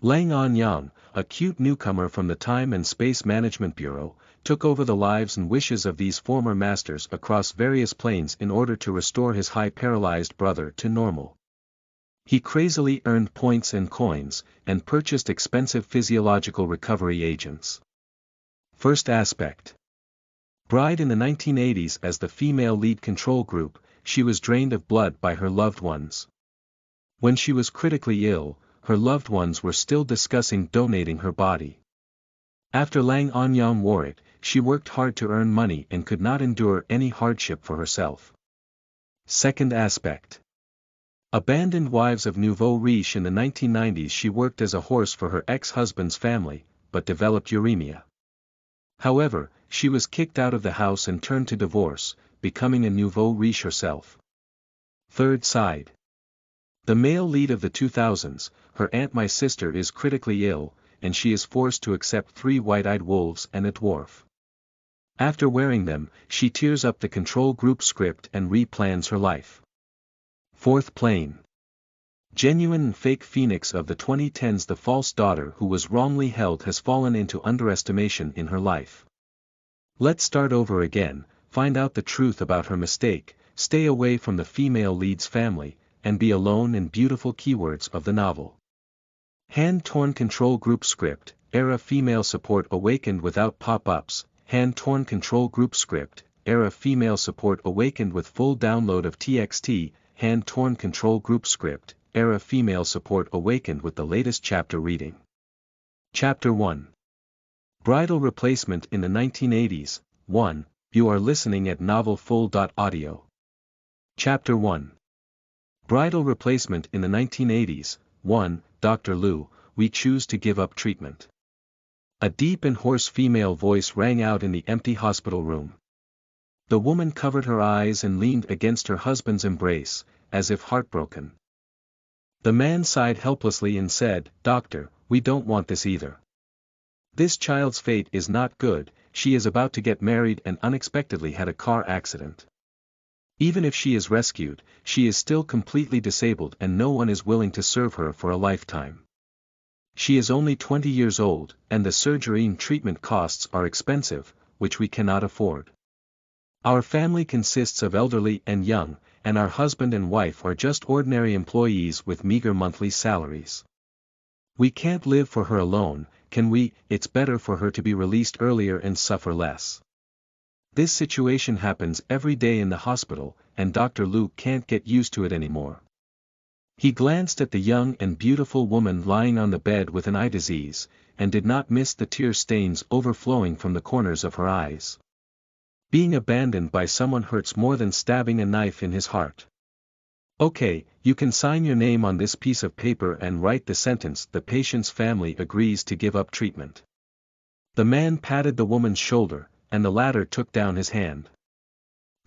Anyang, a cute newcomer from the Time and Space Management Bureau, took over the lives and wishes of these former masters across various planes in order to restore his paralyzed brother to normal. He crazily earned points and coins, and purchased expensive physiological recovery agents. First aspect. Bride in the 1980s. As the female lead control group, she was drained of blood by her loved ones. When she was critically ill, her loved ones were still discussing donating her body. After Anyang wore it, she worked hard to earn money and could not endure any hardship for herself. Second aspect. Abandoned wives of nouveau riche. In the 1990s she worked as a horse for her ex-husband's family, but developed uremia. However, she was kicked out of the house and turned to divorce, becoming a nouveau riche herself. Third side. The male lead of the 2000s, her aunt my sister is critically ill, and she is forced to accept 3 white-eyed wolves and a dwarf. After wearing them, she tears up the control group script and replans her life. Fourth plane. Genuine and fake phoenix of the 2010s. The false daughter who was wrongly held has fallen into underestimation in her life. Let's start over again, find out the truth about her mistake, stay away from the female lead's family, and be alone. In beautiful keywords of the novel. Hand-torn control group script, era female support awakened without pop-ups. Hand-torn control group script, era female support awakened with full download of TXT. Hand-torn control group script, era female support awakened with the latest chapter reading. Chapter 1. Bridal replacement in the 1980s. 1. You are listening at novelfull.audio. Chapter 1. Bridal replacement in the 1980s. 1. Dr. Liu, we choose to give up treatment. A deep and hoarse female voice rang out in the empty hospital room. The woman covered her eyes and leaned against her husband's embrace, as if heartbroken. The man sighed helplessly and said, "Doctor, we don't want this either. This child's fate is not good. She is about to get married and unexpectedly had a car accident. Even if she is rescued, she is still completely disabled and no one is willing to serve her for a lifetime. She is only 20 years old, and the surgery and treatment costs are expensive, which we cannot afford. Our family consists of elderly and young, and our husband and wife are just ordinary employees with meager monthly salaries. We can't live for her alone, can we? It's better for her to be released earlier and suffer less. This situation happens every day in the hospital, and Dr. Liu can't get used to it anymore." He glanced at the young and beautiful woman lying on the bed with an eye disease, and did not miss the tear stains overflowing from the corners of her eyes. Being abandoned by someone hurts more than stabbing a knife in his heart. "Okay, you can sign your name on this piece of paper and write the sentence, 'The patient's family agrees to give up treatment.'" The man patted the woman's shoulder, and the latter took down his hand.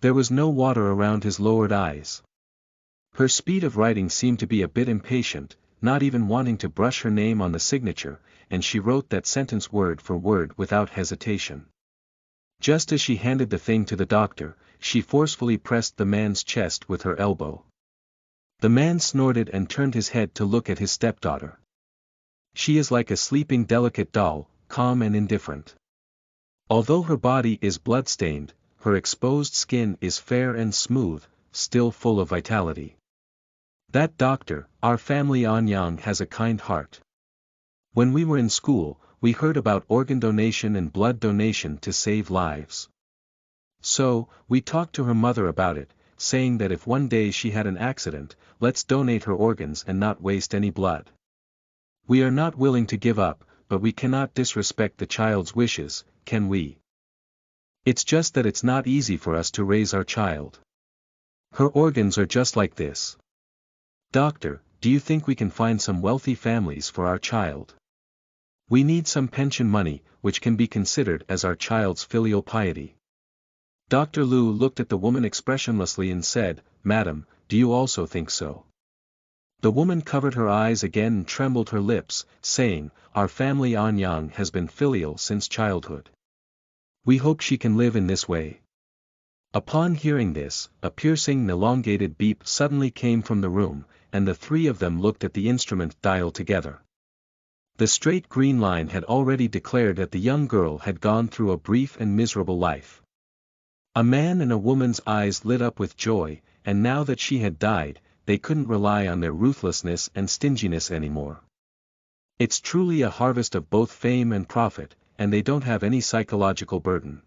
There was no water around his lowered eyes. Her speed of writing seemed to be a bit impatient, not even wanting to brush her name on the signature, and she wrote that sentence word for word without hesitation. Just as she handed the thing to the doctor, she forcefully pressed the man's chest with her elbow. The man snorted and turned his head to look at his stepdaughter. She is like a sleeping delicate doll, calm and indifferent. Although her body is blood-stained, her exposed skin is fair and smooth, still full of vitality. "That doctor, our family Anyang, has a kind heart. When we were in school, we heard about organ donation and blood donation to save lives. So, we talked to her mother about it, saying that if one day she had an accident, let's donate her organs and not waste any blood. We are not willing to give up, but we cannot disrespect the child's wishes, can we? It's just that it's not easy for us to raise our child. Her organs are just like this. Doctor, do you think we can find some wealthy families for our child? We need some pension money, which can be considered as our child's filial piety." Dr. Liu looked at the woman expressionlessly and said, "Madam, do you also think so?" The woman covered her eyes again and trembled her lips, saying, "Our family Anyang has been filial since childhood. We hope she can live in this way." Upon hearing this, a piercing elongated beep suddenly came from the room, and the three of them looked at the instrument dial together. The straight green line had already declared that the young girl had gone through a brief and miserable life. A man and a woman's eyes lit up with joy, and now that she had died, they couldn't rely on their ruthlessness and stinginess anymore. It's truly a harvest of both fame and profit, and they don't have any psychological burden.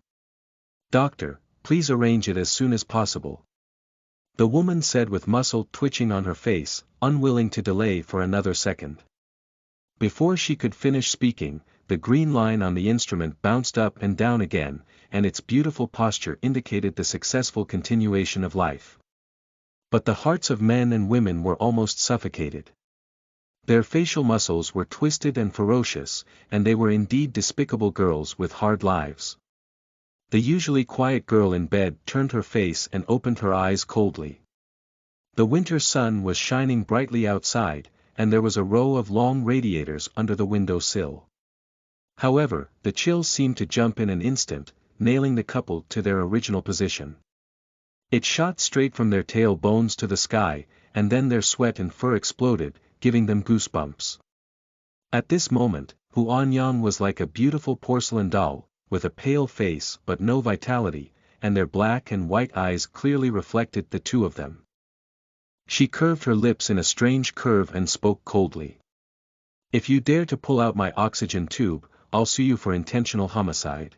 Doctor, please arrange it as soon as possible. The woman said with muscle twitching on her face, unwilling to delay for another second. Before she could finish speaking, the green line on the instrument bounced up and down again, and its beautiful posture indicated the successful continuation of life. But the hearts of men and women were almost suffocated. Their facial muscles were twisted and ferocious, and they were indeed despicable girls with hard lives. The usually quiet girl in bed turned her face and opened her eyes coldly. The winter sun was shining brightly outside, and there was a row of long radiators under the window sill. However, the chills seemed to jump in an instant, nailing the couple to their original position. It shot straight from their tail bones to the sky, and then their sweat and fur exploded, giving them goosebumps. At this moment, Anyang was like a beautiful porcelain doll, with a pale face but no vitality, and their black and white eyes clearly reflected the two of them. She curved her lips in a strange curve and spoke coldly. If you dare to pull out my oxygen tube, I'll sue you for intentional homicide.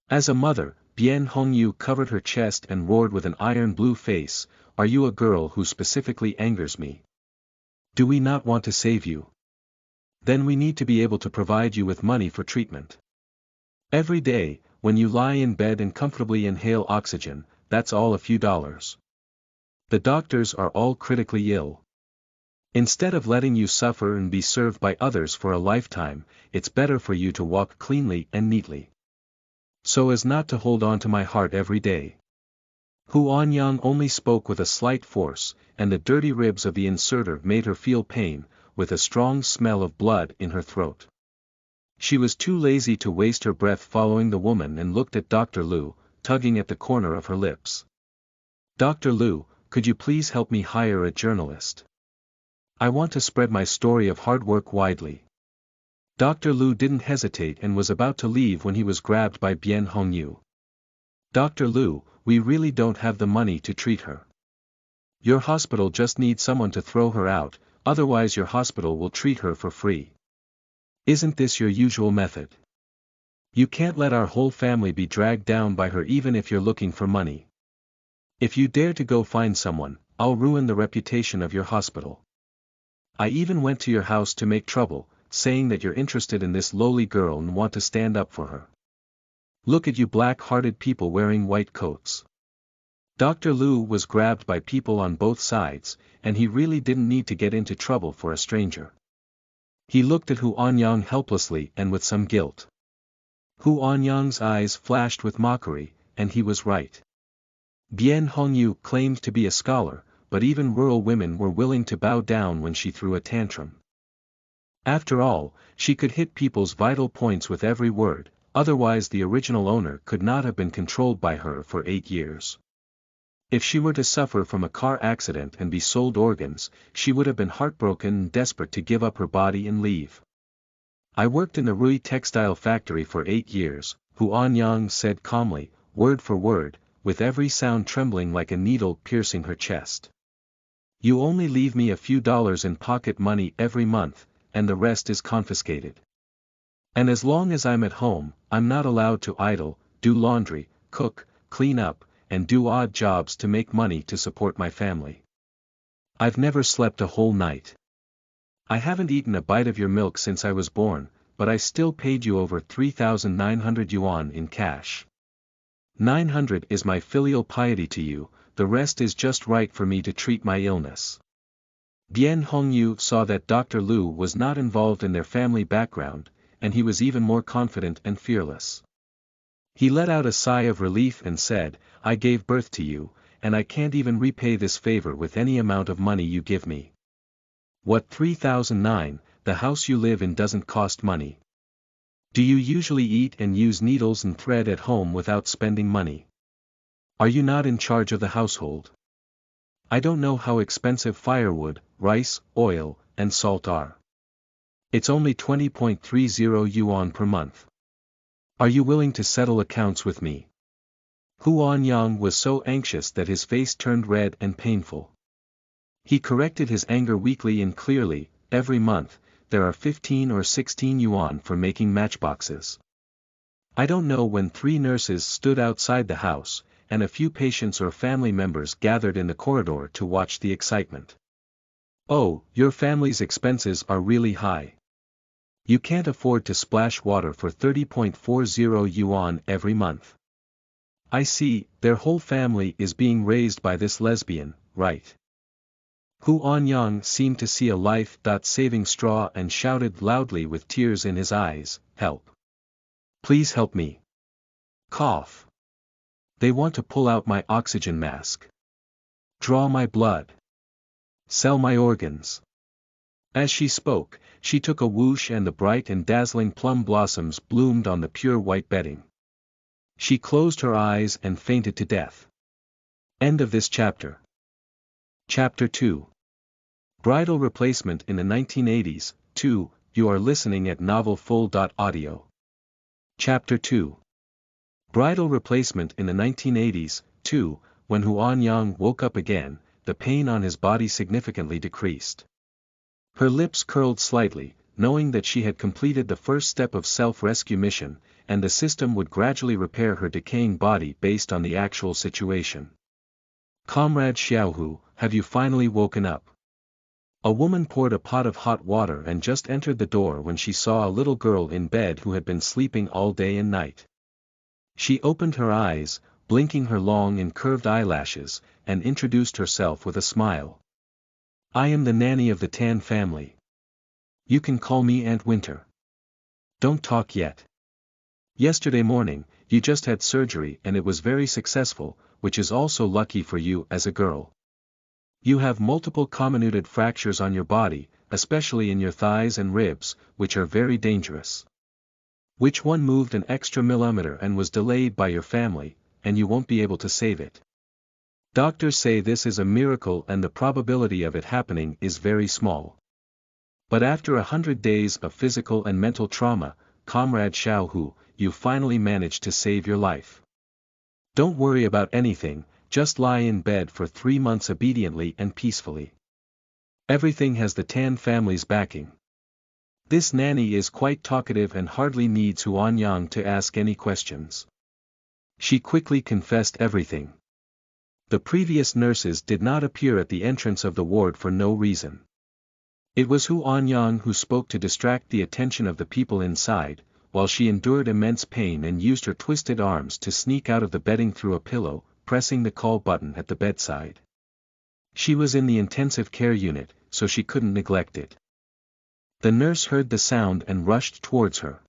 As a mother, Bien Hongyu covered her chest and roared with an iron blue face, are you a girl who specifically angers me? Do we not want to save you? Then we need to be able to provide you with money for treatment. Every day, when you lie in bed and comfortably inhale oxygen, that's all a few dollars. The doctors are all critically ill. Instead of letting you suffer and be served by others for a lifetime, it's better for you to walk cleanly and neatly. So as not to hold on to my heart every day. Anyang only spoke with a slight force, and the dirty ribs of the inserter made her feel pain, with a strong smell of blood in her throat. She was too lazy to waste her breath following the woman and looked at Dr. Liu, tugging at the corner of her lips. Dr. Liu, could you please help me hire a journalist? I want to spread my story of hard work widely. Dr. Liu didn't hesitate and was about to leave when he was grabbed by Bien Hongyu. Dr. Liu, we really don't have the money to treat her. Your hospital just needs someone to throw her out, otherwise your hospital will treat her for free. Isn't this your usual method? You can't let our whole family be dragged down by her even if you're looking for money. If you dare to go find someone, I'll ruin the reputation of your hospital. I even went to your house to make trouble, saying that you're interested in this lowly girl and want to stand up for her. Look at you black-hearted people wearing white coats. Dr. Liu was grabbed by people on both sides, and he really didn't need to get into trouble for a stranger. He looked at Anyang helplessly and with some guilt. Anyang's eyes flashed with mockery, and he was right. Bien Hongyu claimed to be a scholar, but even rural women were willing to bow down when she threw a tantrum. After all, she could hit people's vital points with every word, otherwise the original owner could not have been controlled by her for 8 years. If she were to suffer from a car accident and be sold organs, she would have been heartbroken and desperate to give up her body and leave. I worked in the Rui textile factory for 8 years, Anyang said calmly, word for word, with every sound trembling like a needle piercing her chest. You only leave me a few dollars in pocket money every month, and the rest is confiscated. And as long as I'm at home, I'm not allowed to idle, do laundry, cook, clean up, and do odd jobs to make money to support my family. I've never slept a whole night. I haven't eaten a bite of your milk since I was born, but I still paid you over 3,900 yuan in cash. 900 is my filial piety to you, the rest is just right for me to treat my illness. Bien Hongyu saw that Dr. Liu was not involved in their family background, and he was even more confident and fearless. He let out a sigh of relief and said, I gave birth to you, and I can't even repay this favor with any amount of money you give me. What 3,009, the house you live in doesn't cost money. Do you usually eat and use needles and thread at home without spending money? Are you not in charge of the household? I don't know how expensive firewood, rice, oil, and salt are. It's only 20.30 yuan per month. Are you willing to settle accounts with me? Anyang was so anxious that his face turned red and painful. He corrected his anger weakly and clearly, every month, there are 15 or 16 yuan for making matchboxes. I don't know when 3 nurses stood outside the house, and a few patients or family members gathered in the corridor to watch the excitement. Oh, your family's expenses are really high. You can't afford to splash water for 30.40 yuan every month. I see, their whole family is being raised by this lesbian, right? Anyang seemed to see a life-saving straw and shouted loudly with tears in his eyes, "Help! Please help me! Cough! They want to pull out my oxygen mask. Draw my blood. Sell my organs." As she spoke, she took a whoosh and the bright and dazzling plum blossoms bloomed on the pure white bedding. She closed her eyes and fainted to death. End of this chapter. Chapter 2. Bridal Replacement in the 1980s, 2, you are listening at novelfull.audio. Chapter 2. Bridal Replacement in the 1980s, 2, when Anyang woke up again, the pain on his body significantly decreased. Her lips curled slightly, knowing that she had completed the first step of self-rescue mission, and the system would gradually repair her decaying body based on the actual situation. "Comrade Xiaohu, have you finally woken up?" A woman poured a pot of hot water and just entered the door when she saw a little girl in bed who had been sleeping all day and night. She opened her eyes, blinking her long and curved eyelashes, and introduced herself with a smile. "I am the nanny of the Tan family. You can call me Aunt Winter. Don't talk yet. Yesterday morning, you just had surgery and it was very successful, which is also lucky for you as a girl. You have multiple comminuted fractures on your body, especially in your thighs and ribs, which are very dangerous. Which one moved an extra millimeter and was delayed by your family, and you won't be able to save it. Doctors say this is a miracle and the probability of it happening is very small. But after 100 days of physical and mental trauma, Comrade Xiaohu, you finally managed to save your life. Don't worry about anything, just lie in bed for 3 months obediently and peacefully. Everything has the Tan family's backing. This nanny is quite talkative and hardly needs Anyang to ask any questions. She quickly confessed everything. The previous nurses did not appear at the entrance of the ward for no reason. It was Anyang who spoke to distract the attention of the people inside, while she endured immense pain and used her twisted arms to sneak out of the bedding through a pillow, pressing the call button at the bedside. She was in the intensive care unit, so she couldn't neglect it. The nurse heard the sound and rushed towards her.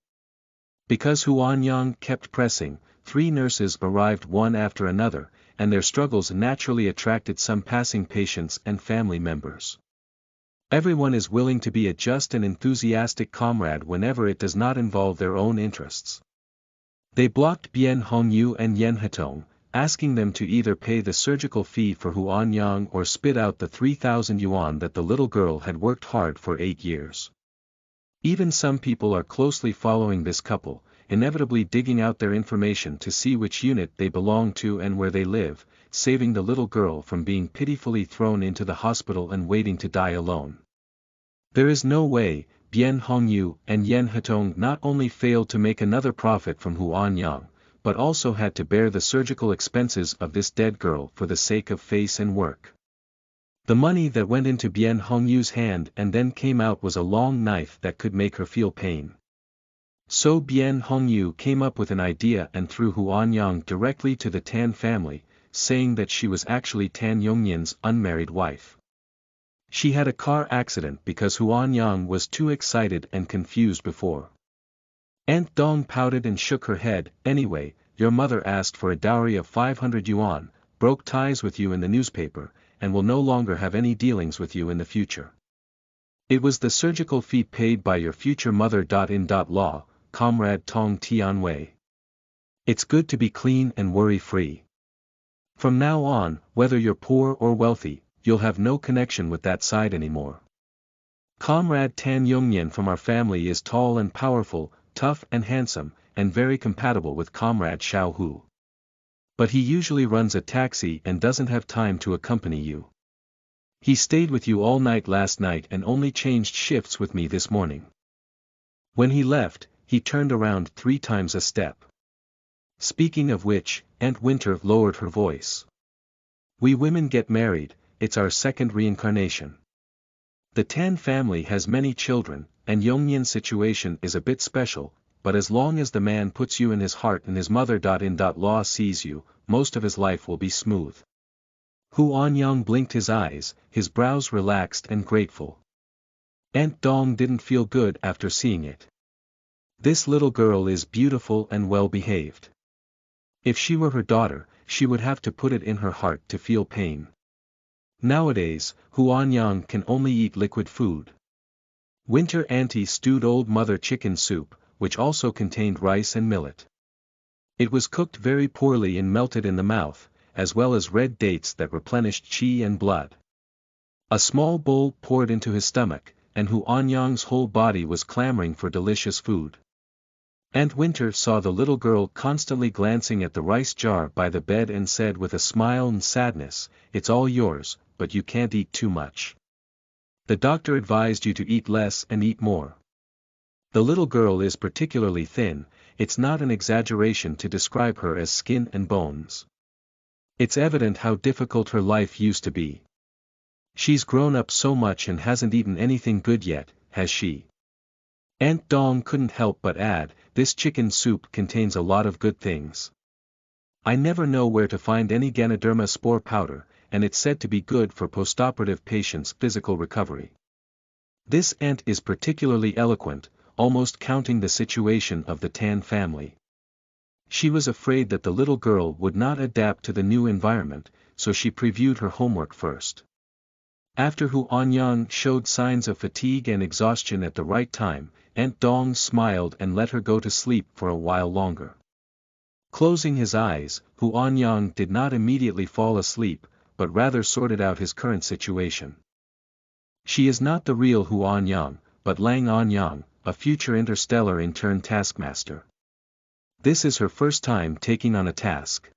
Because Anyang kept pressing, 3 nurses arrived one after another, and their struggles naturally attracted some passing patients and family members. Everyone is willing to be a just and enthusiastic comrade whenever it does not involve their own interests. They blocked Bian Hongyu and Yen Hetong, asking them to either pay the surgical fee for Anyang or spit out the 3,000 yuan that the little girl had worked hard for 8 years. Even some people are closely following this couple, inevitably digging out their information to see which unit they belong to and where they live, saving the little girl from being pitifully thrown into the hospital and waiting to die alone. There is no way, Bian Hongyu and Yen Hetong not only failed to make another profit from Anyang, but also had to bear the surgical expenses of this dead girl for the sake of face and work. The money that went into Bian Hongyu's hand and then came out was a long knife that could make her feel pain. So Bian Hongyu came up with an idea and threw Anyang directly to the Tan family, saying that she was actually Tan Yongyan's unmarried wife. She had a car accident because Anyang was too excited and confused before. Aunt Dong pouted and shook her head. "Anyway, your mother asked for a dowry of 500 yuan, broke ties with you in the newspaper, and will no longer have any dealings with you in the future. It was the surgical fee paid by your future mother. In law, Comrade Tong Tianwei. It's good to be clean and worry-free. From now on, whether you're poor or wealthy, you'll have no connection with that side anymore." Comrade Tan Yongnian from our family is tall and powerful, tough and handsome, and very compatible with Comrade Xiao Hu. But he usually runs a taxi and doesn't have time to accompany you. He stayed with you all night last night and only changed shifts with me this morning. When he left, he turned around 3 times a step. Speaking of which, Aunt Winter lowered her voice. We women get married, it's our second reincarnation. The Tan family has many children, and Yongnian's situation is a bit special, but as long as the man puts you in his heart and his mother-in-law sees you, most of his life will be smooth. Hu Anyang blinked his eyes, his brows relaxed and grateful. Aunt Dong didn't feel good after seeing it. This little girl is beautiful and well-behaved. If she were her daughter, she would have to put it in her heart to feel pain. Nowadays, Hu Anyang can only eat liquid food. Winter Auntie stewed old mother chicken soup, which also contained rice and millet. It was cooked very poorly and melted in the mouth, as well as red dates that replenished qi and blood. A small bowl poured into his stomach, and Hu Anyang's whole body was clamoring for delicious food. Aunt Winter saw the little girl constantly glancing at the rice jar by the bed and said with a smile and sadness, "It's all yours, but you can't eat too much. The doctor advised you to eat less and eat more. The little girl is particularly thin, it's not an exaggeration to describe her as skin and bones. It's evident how difficult her life used to be. She's grown up so much and hasn't eaten anything good yet, has she?" Aunt Dong couldn't help but add, "This chicken soup contains a lot of good things. I never know where to find any Ganoderma spore powder, and it's said to be good for postoperative patients' physical recovery." This aunt is particularly eloquent, almost counting the situation of the Tan family. She was afraid that the little girl would not adapt to the new environment, so she previewed her homework first. After Hu Anyang showed signs of fatigue and exhaustion at the right time, Aunt Dong smiled and let her go to sleep for a while longer. Closing his eyes, Hu Anyang did not immediately fall asleep, but rather sorted out his current situation. She is not the real Hu Anyang, but Lang Anyang, a future interstellar intern taskmaster. This is her first time taking on a task.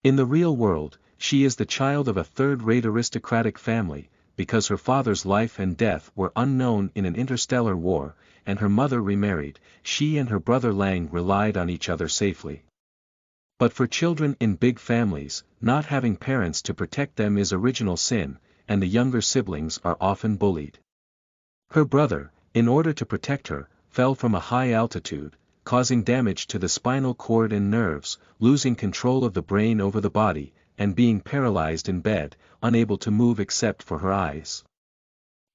In the real world, she is the child of a third-rate aristocratic family, because her father's life and death were unknown in an interstellar war, and her mother remarried. She and her brother Lang relied on each other safely. But for children in big families, not having parents to protect them is original sin, and the younger siblings are often bullied. Her brother, in order to protect her, fell from a high altitude, causing damage to the spinal cord and nerves, losing control of the brain over the body, and being paralyzed in bed, unable to move except for her eyes.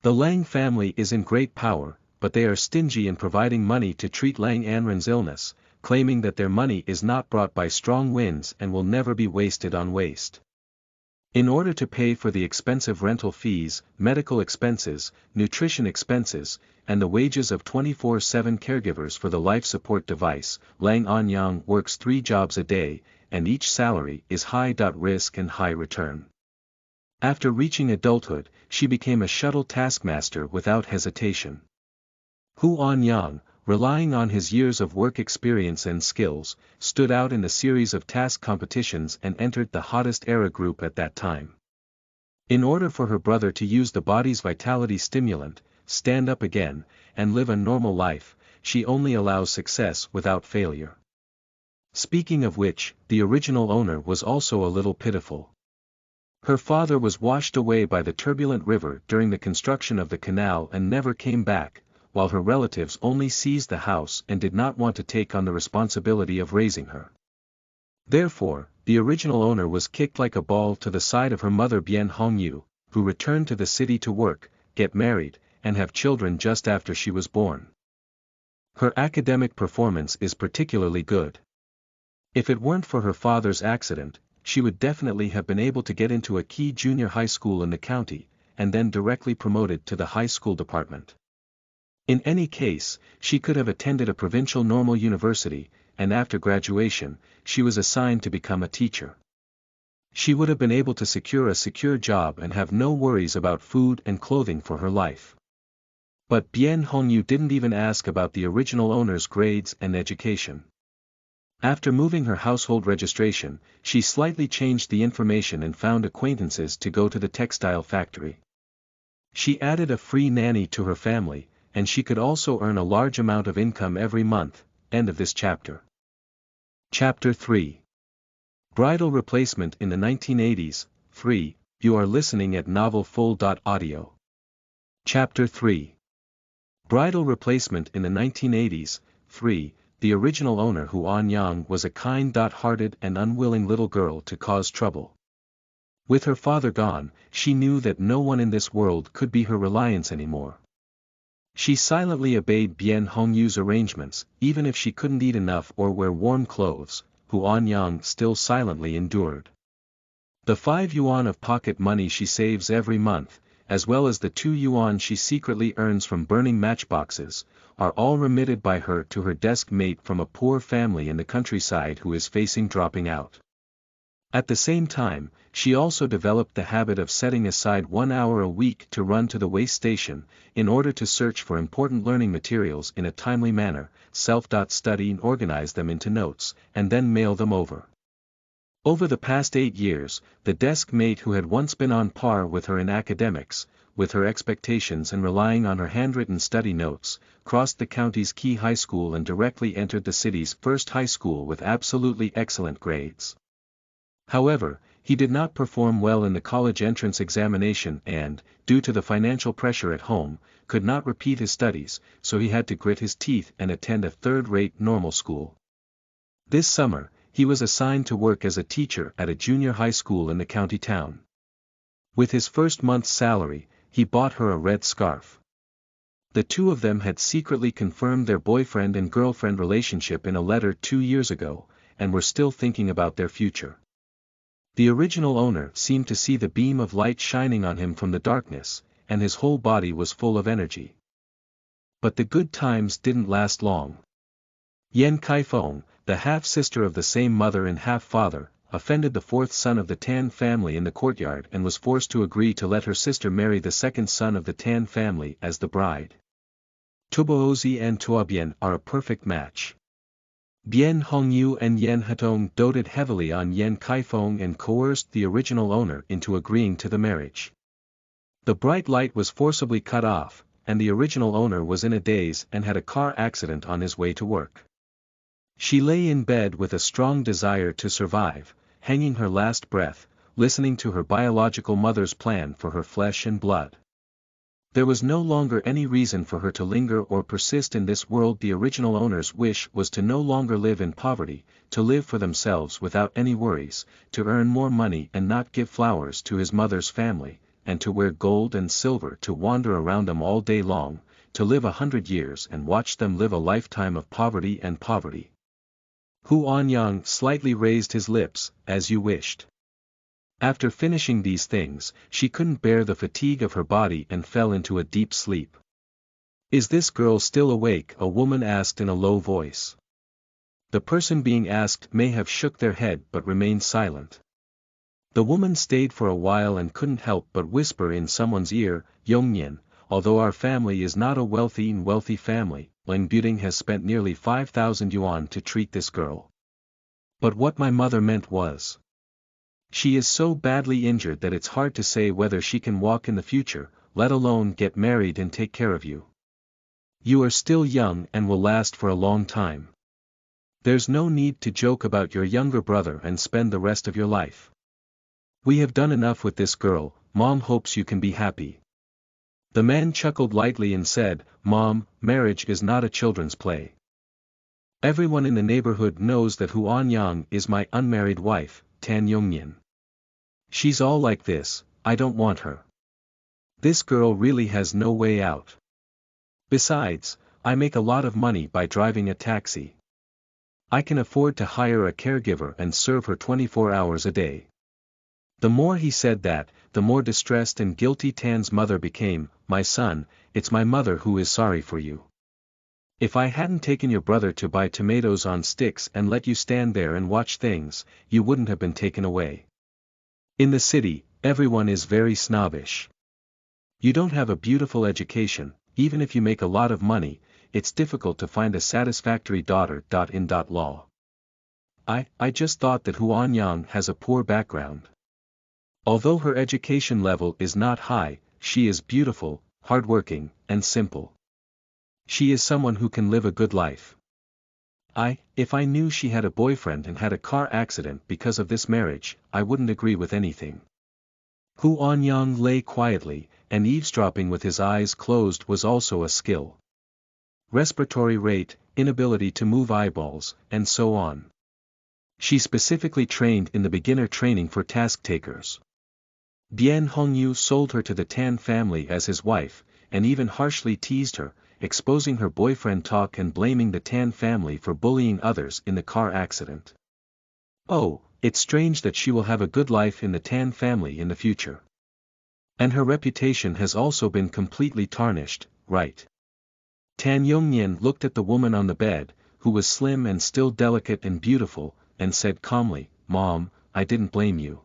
The Lang family is in great power, but they are stingy in providing money to treat Lang Anren's illness, claiming that their money is not brought by strong winds and will never be wasted on waste. In order to pay for the expensive rental fees, medical expenses, nutrition expenses, and the wages of 24/7 caregivers for the life support device, Lang Anyang works 3 jobs a day, and each salary is high-risk and high return. After reaching adulthood, she became a shuttle taskmaster without hesitation. Hu Anyang, relying on his years of work experience and skills, stood out in a series of task competitions and entered the hottest era group at that time. In order for her brother to use the body's vitality stimulant, stand up again, and live a normal life, she only allows success without failure. Speaking of which, the original owner was also a little pitiful. Her father was washed away by the turbulent river during the construction of the canal and never came back, while her relatives only seized the house and did not want to take on the responsibility of raising her. Therefore, the original owner was kicked like a ball to the side of her mother Bien Hongyu, who returned to the city to work, get married, and have children just after she was born. Her academic performance is particularly good. If it weren't for her father's accident, she would definitely have been able to get into a key junior high school in the county, and then directly promoted to the high school department. In any case, she could have attended a provincial normal university, and after graduation, she was assigned to become a teacher. She would have been able to secure a secure job and have no worries about food and clothing for her life. But Bien Hongyu didn't even ask about the original owner's grades and education. After moving her household registration, she slightly changed the information and found acquaintances to go to the textile factory. She added a free nanny to her family, and she could also earn a large amount of income every month. End of this chapter. Chapter 3. Bridal Replacement in the 1980s. 3. You are listening at novelfull.audio. Chapter 3. Bridal Replacement in the 1980s. 3. The original owner Anyang was a kind-hearted and unwilling little girl to cause trouble. With her father gone, she knew that no one in this world could be her reliance anymore. She silently obeyed Bien Hongyu's arrangements, even if she couldn't eat enough or wear warm clothes, Anyang still silently endured. The 5 yuan of pocket money she saves every month, as well as the 2 yuan she secretly earns from burning matchboxes, are all remitted by her to her desk mate from a poor family in the countryside who is facing dropping out. At the same time, she also developed the habit of setting aside 1 hour a week to run to the waste station, in order to search for important learning materials in a timely manner, self-study and organize them into notes, and then mail them over. Over the past 8 years, the desk mate who had once been on par with her in academics, with her expectations and relying on her handwritten study notes, crossed the county's key high school and directly entered the city's first high school with absolutely excellent grades. However, he did not perform well in the college entrance examination and, due to the financial pressure at home, could not repeat his studies, so he had to grit his teeth and attend a third-rate normal school. This summer, he was assigned to work as a teacher at a junior high school in the county town. With his first month's salary, he bought her a red scarf. The two of them had secretly confirmed their boyfriend and girlfriend relationship in a letter 2 years ago, and were still thinking about their future. The original owner seemed to see the beam of light shining on him from the darkness, and his whole body was full of energy. But the good times didn't last long. Yan Kaifeng, the half-sister of the same mother and half-father, offended the 4th son of the Tan family in the courtyard and was forced to agree to let her sister marry the 2nd son of the Tan family as the bride. Tuboozi and Tuobian are a perfect match. Bien Hongyu and Yan Hatong doted heavily on Yan Kaifeng and coerced the original owner into agreeing to the marriage. The bright light was forcibly cut off, and the original owner was in a daze and had a car accident on his way to work. She lay in bed with a strong desire to survive, hanging her last breath, listening to her biological mother's plan for her flesh and blood. There was no longer any reason for her to linger or persist in this world. The original owner's wish was to no longer live in poverty, to live for themselves without any worries, to earn more money and not give flowers to his mother's family, and to wear gold and silver to wander around them all day long, to live 100 years and watch them live a lifetime of poverty and poverty. Anyang slightly raised his lips, as you wished. After finishing these things, she couldn't bear the fatigue of her body and fell into a deep sleep. Is this girl still awake? A woman asked in a low voice. The person being asked may have shook their head but remained silent. The woman stayed for a while and couldn't help but whisper in someone's ear, Yongnian, although our family is not a wealthy family, Ling Buting has spent nearly 5,000 yuan to treat this girl. But what my mother meant was, she is so badly injured that it's hard to say whether she can walk in the future, let alone get married and take care of you. You are still young and will last for a long time. There's no need to joke about your younger brother and spend the rest of your life. We have done enough with this girl. Mom hopes you can be happy. The man chuckled lightly and said, Mom, marriage is not a children's play. Everyone in the neighborhood knows that Anyang is my unmarried wife, Tan Yongnian. She's all like this, I don't want her. This girl really has no way out. Besides, I make a lot of money by driving a taxi. I can afford to hire a caregiver and serve her 24 hours a day. The more he said that, the more distressed and guilty Tan's mother became. My son, it's my mother who is sorry for you. If I hadn't taken your brother to buy tomatoes on sticks and let you stand there and watch things, you wouldn't have been taken away. In the city, everyone is very snobbish. You don't have a beautiful education, even if you make a lot of money, it's difficult to find a satisfactory daughter.in.law. I just thought that Anyang has a poor background. Although her education level is not high, she is beautiful, hardworking, and simple. She is someone who can live a good life. If I knew she had a boyfriend and had a car accident because of this marriage, I wouldn't agree with anything. Anyang lay quietly, and eavesdropping with his eyes closed was also a skill. Respiratory rate, inability to move eyeballs, and so on. She specifically trained in the beginner training for task takers. Bien Hongyu sold her to the Tan family as his wife, and even harshly teased her, exposing her boyfriend talk and blaming the Tan family for bullying others in the car accident. Oh, it's strange that she will have a good life in the Tan family in the future. And her reputation has also been completely tarnished, right? Tan Yongnian looked at the woman on the bed, who was slim and still delicate and beautiful, and said calmly, "Mom, I didn't blame you.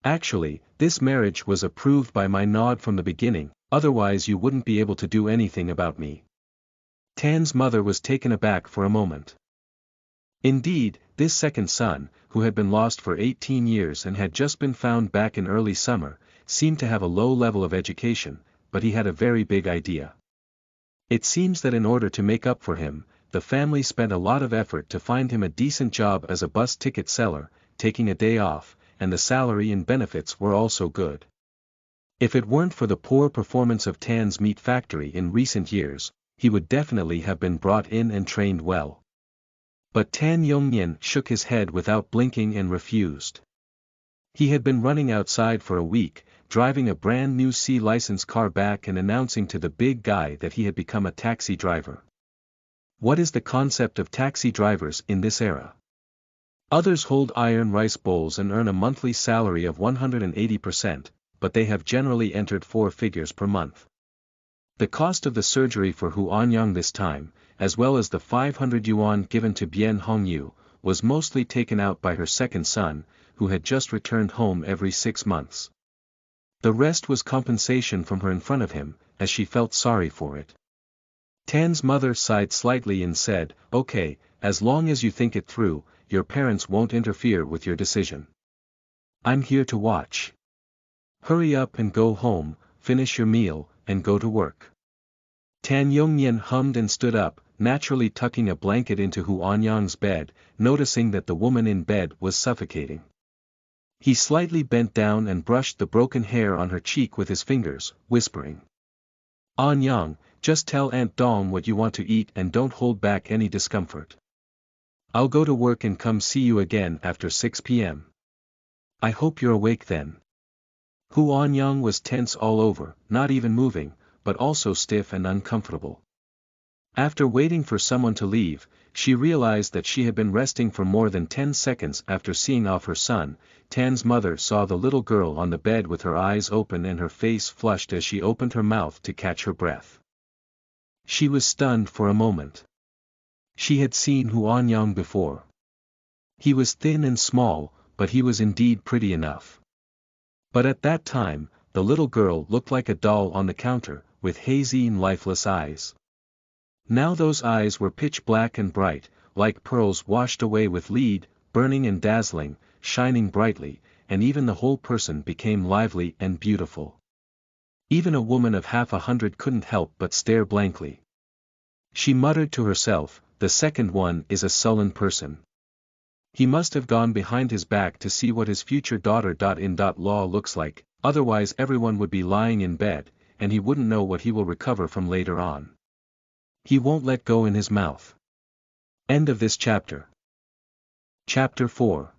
Actually, this marriage was approved by my nod from the beginning, otherwise you wouldn't be able to do anything about me." Tan's mother was taken aback for a moment. Indeed, this second son, who had been lost for 18 years and had just been found back in early summer, seemed to have a low level of education, but he had a very big idea. It seems that in order to make up for him, the family spent a lot of effort to find him a decent job as a bus ticket seller, taking a day off, and the salary and benefits were also good. If it weren't for the poor performance of Tan's meat factory in recent years, he would definitely have been brought in and trained well. But Tan Yongnian shook his head without blinking and refused. He had been running outside for a week, driving a brand new C-license car back and announcing to the big guy that he had become a taxi driver. What is the concept of taxi drivers in this era? Others hold iron rice bowls and earn a monthly salary of 180%, but they have generally entered 4 figures per month. The cost of the surgery for Anyang this time, as well as the 500 yuan given to Bien Hongyu, was mostly taken out by her second son, who had just returned home every 6 months. The rest was compensation from her in front of him, as she felt sorry for it. Tan's mother sighed slightly and said, "Okay, as long as you think it through, your parents won't interfere with your decision. I'm here to watch. Hurry up and go home, finish your meal, and go to work." Tan Yongnian hummed and stood up, naturally tucking a blanket into Anyang's bed, noticing that the woman in bed was suffocating. He slightly bent down and brushed the broken hair on her cheek with his fingers, whispering, "Anyang, just tell Aunt Dong what you want to eat and don't hold back any discomfort. I'll go to work and come see you again after 6 p.m. I hope you're awake then." Anyang was tense all over, not even moving, but also stiff and uncomfortable. After waiting for someone to leave, she realized that she had been resting for more than 10 seconds after seeing off her son. Tan's mother saw the little girl on the bed with her eyes open and her face flushed as she opened her mouth to catch her breath. She was stunned for a moment. She had seen Anyang before. He was thin and small, but he was indeed pretty enough. But at that time, the little girl looked like a doll on the counter, with hazy and lifeless eyes. Now those eyes were pitch black and bright, like pearls washed away with lead, burning and dazzling, shining brightly, and even the whole person became lively and beautiful. Even a woman of 100 couldn't help but stare blankly. She muttered to herself, "The second one is a sullen person. He must have gone behind his back to see what his future daughter.in.law looks like, otherwise everyone would be lying in bed, and he wouldn't know what he will recover from later on. He won't let go in his mouth." End of this chapter. Chapter 4.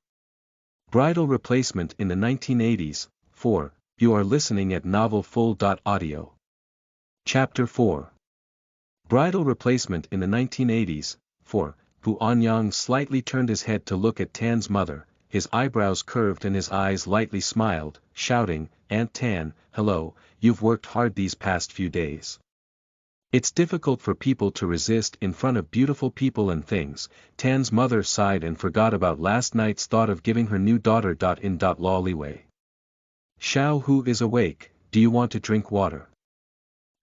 Bridal Replacement in the 1980s, 4. You are listening at novelfull.audio. Chapter 4. Bridal Replacement in the 1980s, 4. Anyang slightly turned his head to look at Tan's mother, his eyebrows curved and his eyes lightly smiled, shouting, "Aunt Tan, hello, you've worked hard these past few days. It's difficult for people to resist in front of beautiful people and things." Tan's mother sighed and forgot about last night's thought of giving her new daughter.in.law leeway. "Xiao Hu is awake, do you want to drink water?"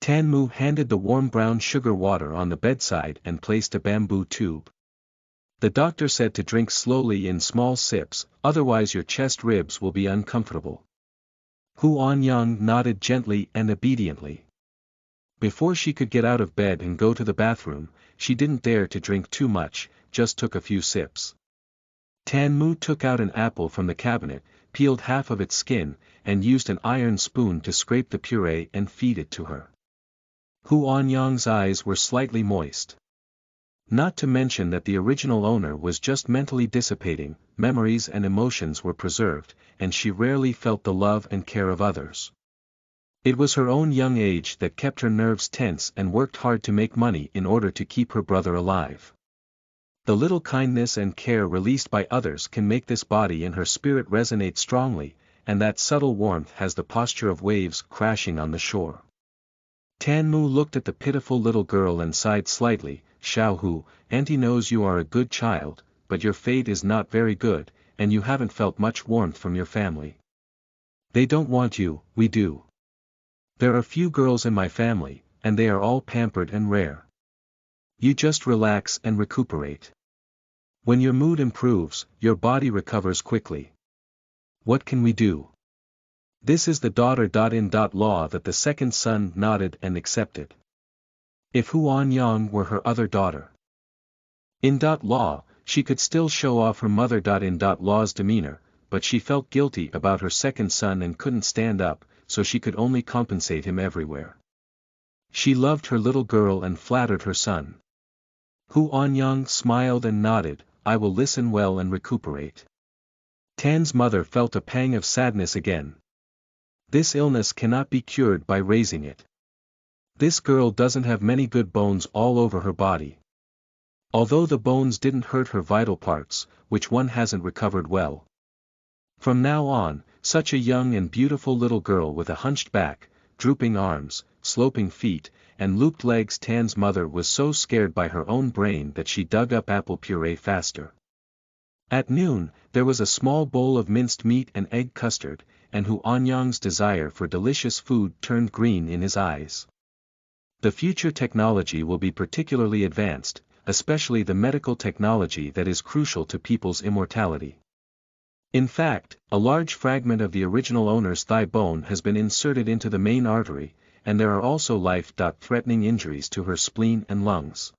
Tan Mu handed the warm brown sugar water on the bedside and placed a bamboo tube. The doctor said to drink slowly in small sips, otherwise your chest ribs will be uncomfortable. Anyang nodded gently and obediently. Before she could get out of bed and go to the bathroom, she didn't dare to drink too much, just took a few sips. Tan Mu took out an apple from the cabinet, peeled half of its skin, and used an iron spoon to scrape the puree and feed it to her. Anyang's eyes were slightly moist. Not to mention that the original owner was just mentally dissipating, memories and emotions were preserved, and she rarely felt the love and care of others. It was her own young age that kept her nerves tense and worked hard to make money in order to keep her brother alive. The little kindness and care released by others can make this body and her spirit resonate strongly, and that subtle warmth has the posture of waves crashing on the shore. Tan Mu looked at the pitiful little girl and sighed slightly. Xiao Hu, Auntie knows you are a good child, but your fate is not very good, and you haven't felt much warmth from your family. They don't want you, we do. There are few girls in my family, and they are all pampered and rare. You just relax and recuperate. When your mood improves, your body recovers quickly. What can we do? This is the daughter-in-law that the second son nodded and accepted. If Anyang were her other daughter. In-law, she could still show off her mother-in-law's demeanor, but she felt guilty about her second son and couldn't stand up, so she could only compensate him everywhere. She loved her little girl and flattered her son. Anyang smiled and nodded, I will listen well and recuperate. Tan's mother felt a pang of sadness again. This illness cannot be cured by raising it. This girl doesn't have many good bones all over her body. Although the bones didn't hurt her vital parts, which one hasn't recovered well. From now on, such a young and beautiful little girl with a hunched back, drooping arms, sloping feet, and looped legs. Tan's mother was so scared by her own brain that she dug up apple puree faster. At noon, there was a small bowl of minced meat and egg custard, and Anyang's desire for delicious food turned green in his eyes. The future technology will be particularly advanced, especially the medical technology that is crucial to people's immortality. In fact, a large fragment of the original owner's thigh bone has been inserted into the main artery, and there are also life-threatening injuries to her spleen and lungs.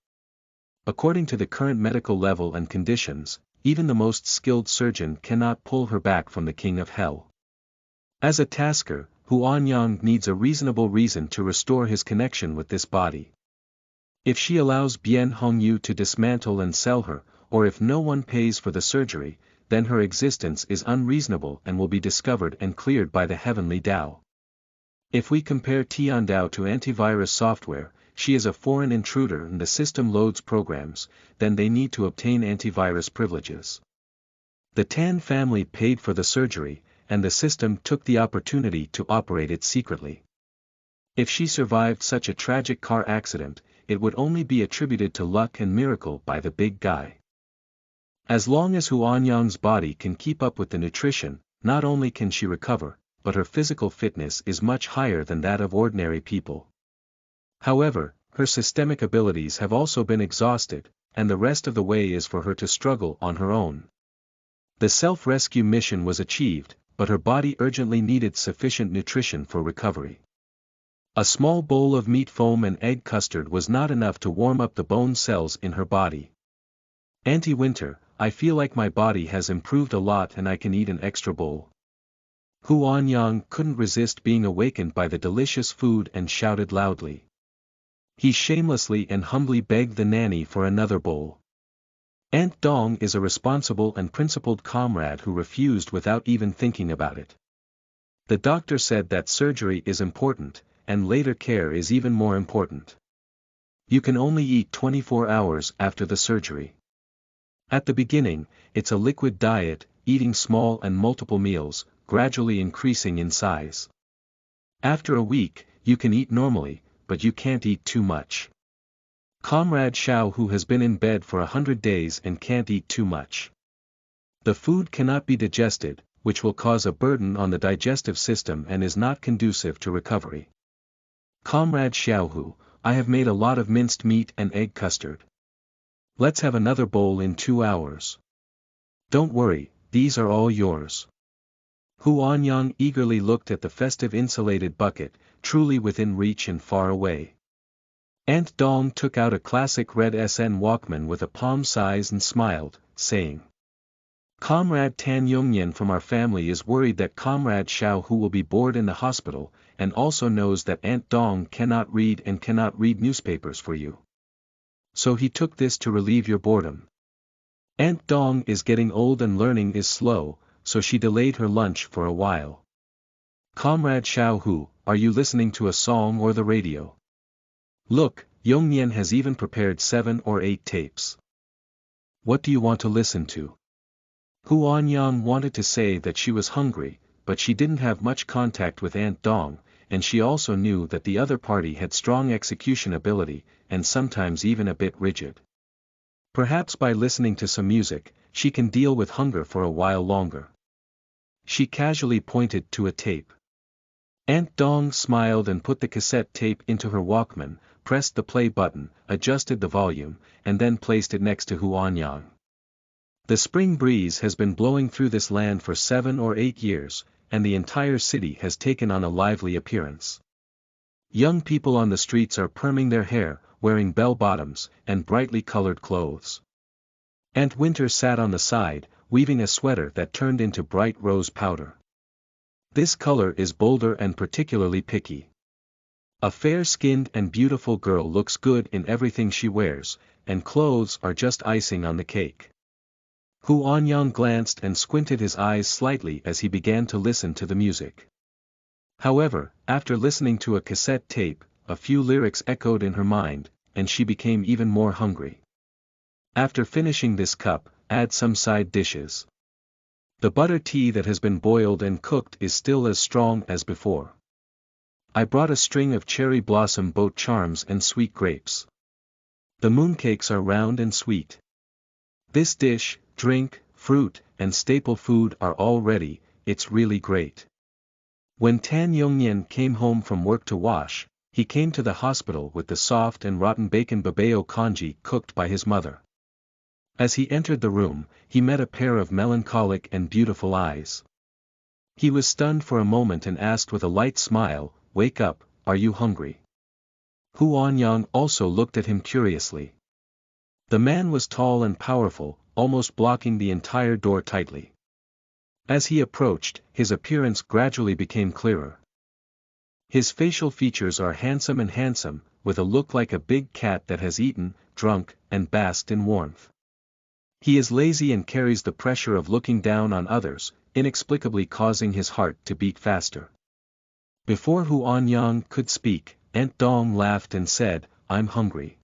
According to the current medical level and conditions, even the most skilled surgeon cannot pull her back from the king of hell. As a tasker, Anyang needs a reasonable reason to restore his connection with this body. If she allows Bien Hongyu to dismantle and sell her, or if no one pays for the surgery, then her existence is unreasonable and will be discovered and cleared by the heavenly Tao. If we compare Tiandao to antivirus software, she is a foreign intruder and the system loads programs, then they need to obtain antivirus privileges. The Tan family paid for the surgery, and the system took the opportunity to operate it secretly. If she survived such a tragic car accident, it would only be attributed to luck and miracle by the big guy. As long as Anyang's body can keep up with the nutrition, not only can she recover, but her physical fitness is much higher than that of ordinary people. However, her systemic abilities have also been exhausted, and the rest of the way is for her to struggle on her own. The self-rescue mission was achieved, but her body urgently needed sufficient nutrition for recovery. A small bowl of meat foam and egg custard was not enough to warm up the bone cells in her body. Auntie Winter, I feel like my body has improved a lot and I can eat an extra bowl. Anyang couldn't resist being awakened by the delicious food and shouted loudly. He shamelessly and humbly begged the nanny for another bowl. Aunt Dong is a responsible and principled comrade who refused without even thinking about it. The doctor said that surgery is important, and later care is even more important. You can only eat 24 hours after the surgery. At the beginning, it's a liquid diet, eating small and multiple meals, gradually increasing in size. After a week, you can eat normally, but you can't eat too much. Comrade Xiao who has been in bed for 100 days and can't eat too much. The food cannot be digested, which will cause a burden on the digestive system and is not conducive to recovery. Comrade Xiaohu, I have made a lot of minced meat and egg custard. Let's have another bowl in 2 hours. Don't worry, these are all yours. Anyang eagerly looked at the festive insulated bucket, truly within reach and far away. Aunt Dong took out a classic red SN Walkman with a palm size and smiled, saying, Comrade Tan Yongnian from our family is worried that Comrade Xiaohu will be bored in the hospital, and also knows that Aunt Dong cannot read newspapers for you. So he took this to relieve your boredom. Aunt Dong is getting old and learning is slow, so she delayed her lunch for a while. Comrade Xiaohu, are you listening to a song or the radio? Look, Yongnian has even prepared 7 or 8 tapes. What do you want to listen to? Anyang wanted to say that she was hungry, but she didn't have much contact with Aunt Dong, and she also knew that the other party had strong execution ability, and sometimes even a bit rigid. Perhaps by listening to some music, she can deal with hunger for a while longer. She casually pointed to a tape. Aunt Dong smiled and put the cassette tape into her Walkman, pressed the play button, adjusted the volume, and then placed it next to Anyang. The spring breeze has been blowing through this land for 7 or 8 years, and the entire city has taken on a lively appearance. Young people on the streets are perming their hair, wearing bell-bottoms, and brightly colored clothes. Aunt Winter sat on the side, weaving a sweater that turned into bright rose powder. This color is bolder and particularly picky. A fair-skinned and beautiful girl looks good in everything she wears, and clothes are just icing on the cake. Anyang glanced and squinted his eyes slightly as he began to listen to the music. However, after listening to a cassette tape, a few lyrics echoed in her mind, and she became even more hungry. After finishing this cup, add some side dishes. The butter tea that has been boiled and cooked is still as strong as before. I brought a string of cherry blossom boat charms and sweet grapes. The mooncakes are round and sweet. This dish, drink, fruit, and staple food are all ready, it's really great. When Tan Yongnian came home from work to wash, he came to the hospital with the soft and rotten bacon babao congee cooked by his mother. As he entered the room, he met a pair of melancholic and beautiful eyes. He was stunned for a moment and asked with a light smile, "Wake up, are you hungry?" Anyang also looked at him curiously. The man was tall and powerful, almost blocking the entire door tightly. As he approached, his appearance gradually became clearer. His facial features are handsome, with a look like a big cat that has eaten, drunk, and basked in warmth. He is lazy and carries the pressure of looking down on others, inexplicably causing his heart to beat faster. Before Anyang could speak, Aunt Dong laughed and said, "I'm hungry."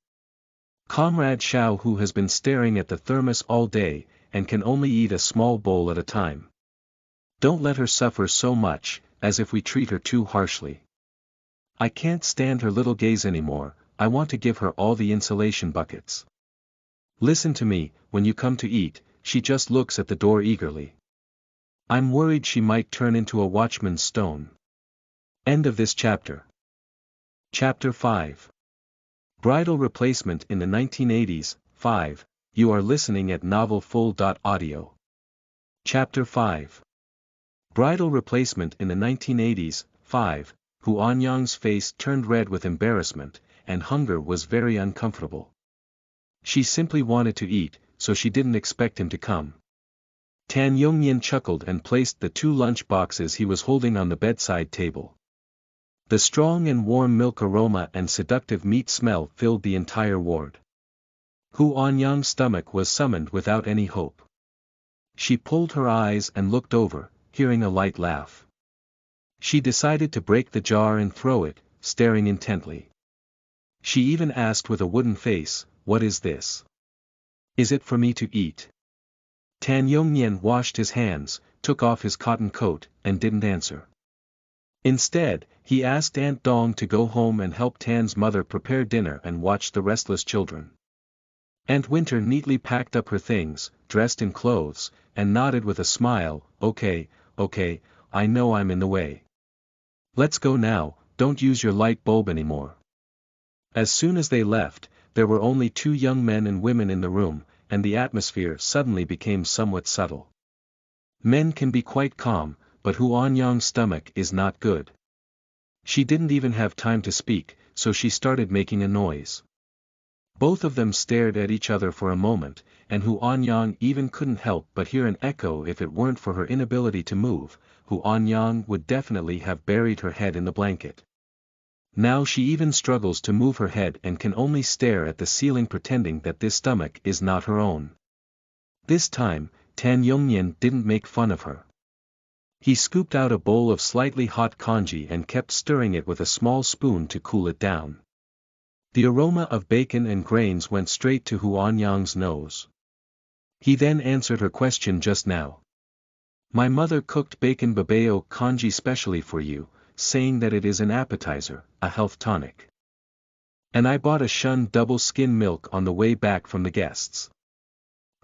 Comrade Xiaohu has been staring at the thermos all day, and can only eat a small bowl at a time. Don't let her suffer so much, as if we treat her too harshly. I can't stand her little gaze anymore, I want to give her all the insulation buckets. Listen to me, when you come to eat, she just looks at the door eagerly. I'm worried she might turn into a watchman's stone. End of this chapter. Chapter 5. Bridal Replacement in the 1980s, 5, you are listening at novelfull.audio. Chapter 5. Bridal Replacement in the 1980s, 5, Anyang's face turned red with embarrassment, and hunger was very uncomfortable. She simply wanted to eat, so she didn't expect him to come. Tan Yongnian chuckled and placed the 2 lunch boxes he was holding on the bedside table. The strong and warm milk aroma and seductive meat smell filled the entire ward. Anyang's stomach was summoned without any hope. She pulled her eyes and looked over, hearing a light laugh. She decided to break the jar and throw it, staring intently. She even asked with a wooden face, "What is this? Is it for me to eat?" Tan Yongnian washed his hands, took off his cotton coat, and didn't answer. Instead, he asked Aunt Dong to go home and help Tan's mother prepare dinner and watch the restless children. Aunt Winter neatly packed up her things, dressed in clothes, and nodded with a smile, okay, I know I'm in the way. Let's go now, don't use your light bulb anymore. As soon as they left, there were only 2 young men and women in the room, and the atmosphere suddenly became somewhat subtle. Men can be quite calm, but Anyang's stomach is not good. She didn't even have time to speak, so she started making a noise. Both of them stared at each other for a moment, and Anyang even couldn't help but hear an echo. If it weren't for her inability to move, Anyang would definitely have buried her head in the blanket. Now she even struggles to move her head and can only stare at the ceiling pretending that this stomach is not her own. This time, Tan Yongnian didn't make fun of her. He scooped out a bowl of slightly hot congee and kept stirring it with a small spoon to cool it down. The aroma of bacon and grains went straight to Anyang's nose. He then answered her question just now. My mother cooked bacon babao congee specially for you, saying that it is an appetizer, a health tonic. And I bought a shun double skim milk on the way back from the guests.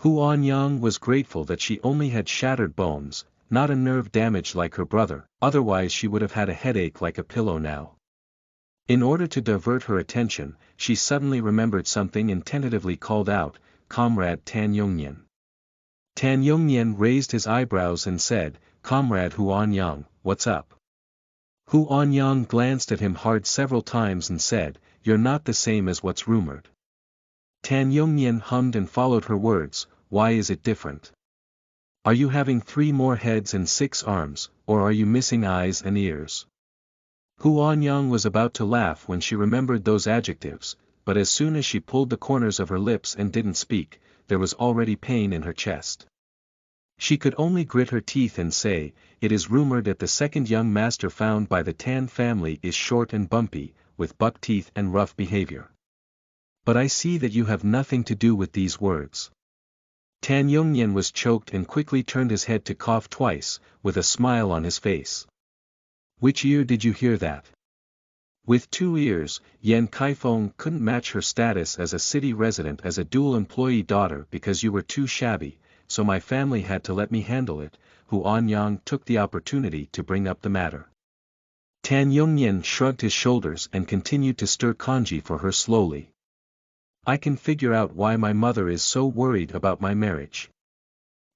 Anyang was grateful that she only had shattered bones, not a nerve damage like her brother, otherwise she would have had a headache like a pillow now. In order to divert her attention, she suddenly remembered something and tentatively called out, "Comrade Tan Yongnian." Tan Yongnian raised his eyebrows and said, "Comrade Anyang, what's up?" Anyang glanced at him hard several times and said, "You're not the same as what's rumored." Tan Yongnian hummed and followed her words, "Why is it different? Are you having 3 more heads and 6 arms, or are you missing eyes and ears?" Anyang was about to laugh when she remembered those adjectives, but as soon as she pulled the corners of her lips and didn't speak, there was already pain in her chest. She could only grit her teeth and say, "It is rumored that the second young master found by the Tan family is short and bumpy, with buck teeth and rough behavior. But I see that you have nothing to do with these words." Tan Yongnian was choked and quickly turned his head to cough twice, with a smile on his face. "Which ear did you hear that?" With 2 ears, Yan Kaifeng couldn't match her status as a city resident as a dual-employee daughter because you were too shabby, so my family had to let me handle it. Anyang took the opportunity to bring up the matter. Tan Yongnian shrugged his shoulders and continued to stir congee for her slowly. "I can figure out why my mother is so worried about my marriage.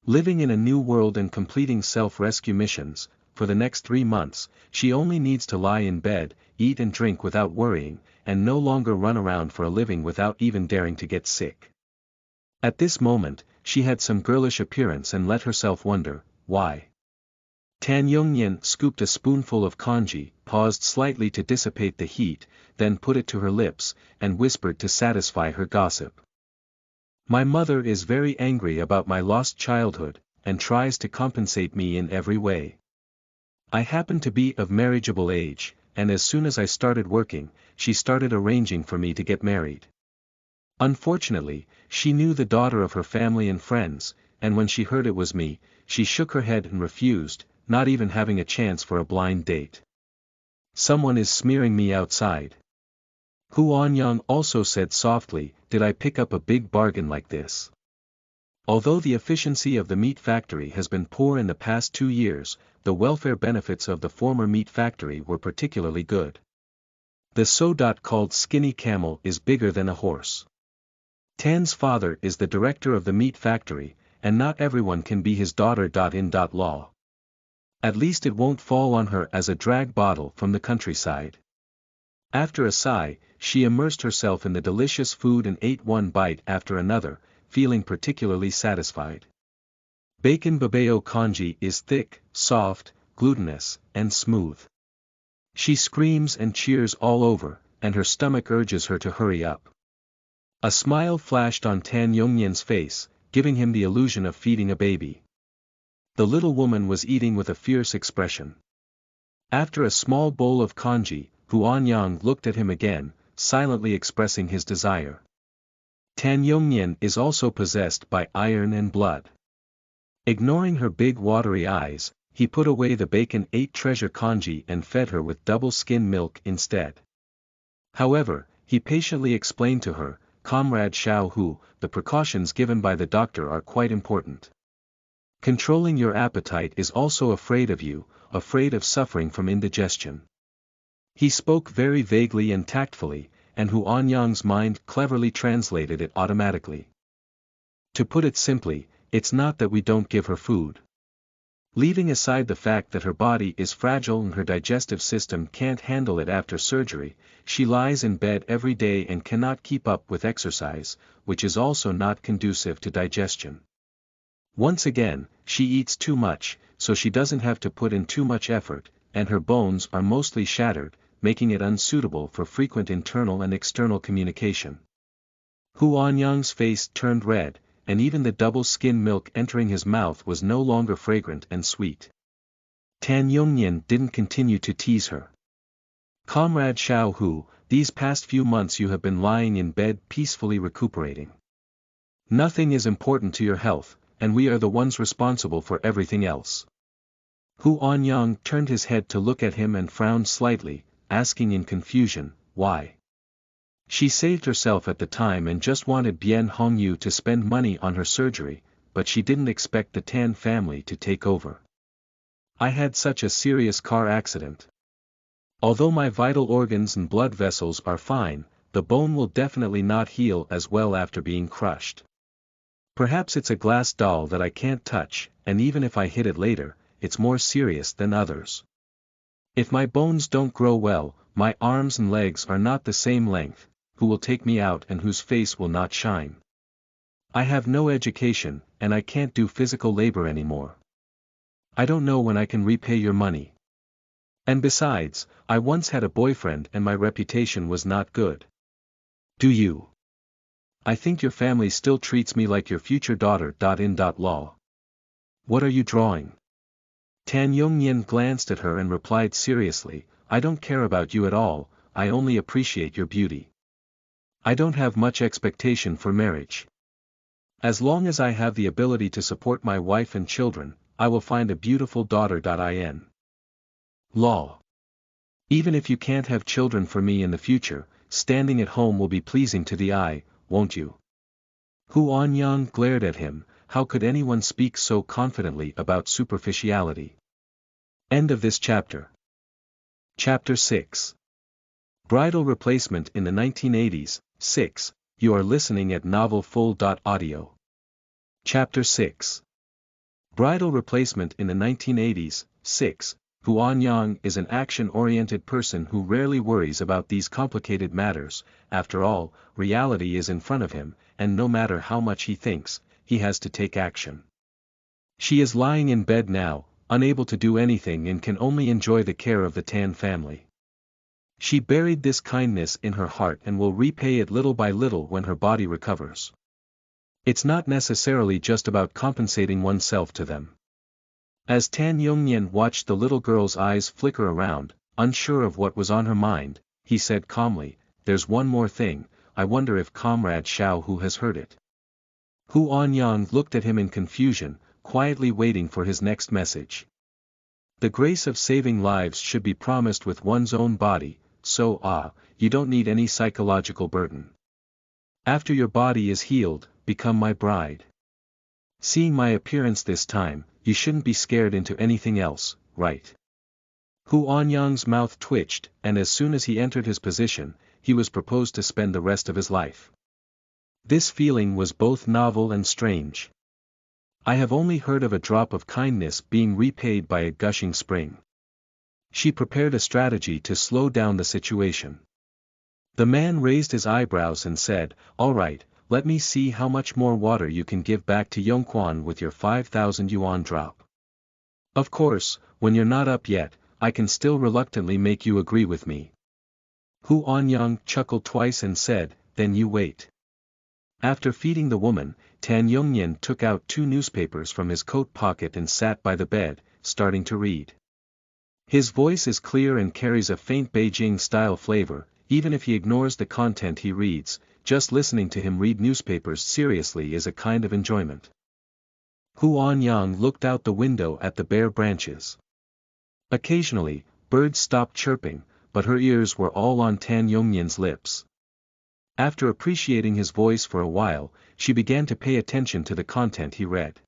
Living in a new world and completing self-rescue missions, for the next 3 months, she only needs to lie in bed, eat and drink without worrying, and no longer run around for a living without even daring to get sick." At this moment, she had some girlish appearance and let herself wonder, why. Tan Yongnian scooped a spoonful of congee, paused slightly to dissipate the heat, then put it to her lips, and whispered to satisfy her gossip. "My mother is very angry about my lost childhood, and tries to compensate me in every way. I happen to be of marriageable age, and as soon as I started working, she started arranging for me to get married. Unfortunately, she knew the daughter of her family and friends, and when she heard it was me, she shook her head and refused, not even having a chance for a blind date. Someone is smearing me outside." Anyang also said softly, "Did I pick up a big bargain like this?" Although the efficiency of the meat factory has been poor in the past 2 years, the welfare benefits of the former meat factory were particularly good. The so-called called skinny camel is bigger than a horse. Tan's father is the director of the meat factory, and not everyone can be his daughter. In law. At least it won't fall on her as a drag bottle from the countryside. After a sigh, she immersed herself in the delicious food and ate one bite after another, feeling particularly satisfied. Bacon babao congee is thick, soft, glutinous, and smooth. She screams and cheers all over, and her stomach urges her to hurry up. A smile flashed on Tan Yongnian's face, giving him the illusion of feeding a baby. The little woman was eating with a fierce expression. After a small bowl of congee, Anyang looked at him again, silently expressing his desire. Tan Yongnian is also possessed by iron and blood. Ignoring her big watery eyes, he put away the bacon ate treasure congee and fed her with double skim milk instead. However, he patiently explained to her, "Comrade Xiao Hu, the precautions given by the doctor are quite important. Controlling your appetite is also afraid of you, afraid of suffering from indigestion. He spoke very vaguely and tactfully, and Anyang's mind cleverly translated it automatically. To put it simply, it's not that we don't give her food. Leaving aside the fact that her body is fragile and her digestive system can't handle it after surgery, she lies in bed every day and cannot keep up with exercise, which is also not conducive to digestion. Once again, she eats too much, so she doesn't have to put in too much effort, and her bones are mostly shattered, making it unsuitable for frequent internal and external communication. Anyang's face turned red, and even the double-skin milk entering his mouth was no longer fragrant and sweet. Tan Yongnian didn't continue to tease her. Comrade Xiao Hu, these past few months you have been lying in bed peacefully recuperating. Nothing is important to your health, and we are the ones responsible for everything else. Anyang turned his head to look at him and frowned slightly, asking in confusion, why? She saved herself at the time and just wanted Bien Hongyu to spend money on her surgery, but she didn't expect the Tan family to take over. I had such a serious car accident. Although my vital organs and blood vessels are fine, the bone will definitely not heal as well after being crushed. Perhaps it's a glass doll that I can't touch, and even if I hit it later, it's more serious than others. If my bones don't grow well, my arms and legs are not the same length, who will take me out and whose face will not shine? I have no education, and I can't do physical labor anymore. I don't know when I can repay your money. And besides, I once had a boyfriend and my reputation was not good. Do you? I think your family still treats me like your future daughter. Lol. What are you drawing? Tan Yongnian glanced at her and replied seriously, I don't care about you at all, I only appreciate your beauty. I don't have much expectation for marriage. As long as I have the ability to support my wife and children, I will find a beautiful daughter. Lol. Even if you can't have children for me in the future, standing at home will be pleasing to the eye, won't you? Anyang glared at him, how could anyone speak so confidently about superficiality? End of this chapter. Chapter 6. Bridal replacement in the 1980s, 6. You are listening at Novel Full. Audio. Chapter 6. Bridal replacement in the 1980s, 6. Anyang is an action-oriented person who rarely worries about these complicated matters. After all, reality is in front of him, and no matter how much he thinks, he has to take action. She is lying in bed now, unable to do anything and can only enjoy the care of the Tan family. She buried this kindness in her heart and will repay it little by little when her body recovers. It's not necessarily just about compensating oneself to them. As Tan Yongnian watched the little girl's eyes flicker around, unsure of what was on her mind, he said calmly, there's one more thing, I wonder if Comrade Xiao Hu has heard it. Anyang looked at him in confusion, quietly waiting for his next message. The grace of saving lives should be promised with one's own body, so you don't need any psychological burden. After your body is healed, become my bride. Seeing my appearance this time, you shouldn't be scared into anything else, right? Anyang's mouth twitched, and as soon as he entered his position, he was proposed to spend the rest of his life. This feeling was both novel and strange. I have only heard of a drop of kindness being repaid by a gushing spring. She prepared a strategy to slow down the situation. The man raised his eyebrows and said, all right, let me see how much more water you can give back to Yongquan with your 5,000 yuan drop. Of course, when you're not up yet, I can still reluctantly make you agree with me. Anyang chuckled twice and said, then you wait. After feeding the woman, Tan Yongnian took out 2 newspapers from his coat pocket and sat by the bed, starting to read. His voice is clear and carries a faint Beijing-style flavor, even if he ignores the content he reads, just listening to him read newspapers seriously is a kind of enjoyment. Anyang looked out the window at the bare branches. Occasionally, birds stopped chirping, but her ears were all on Tan Yongnian's lips. After appreciating his voice for a while, she began to pay attention to the content he read.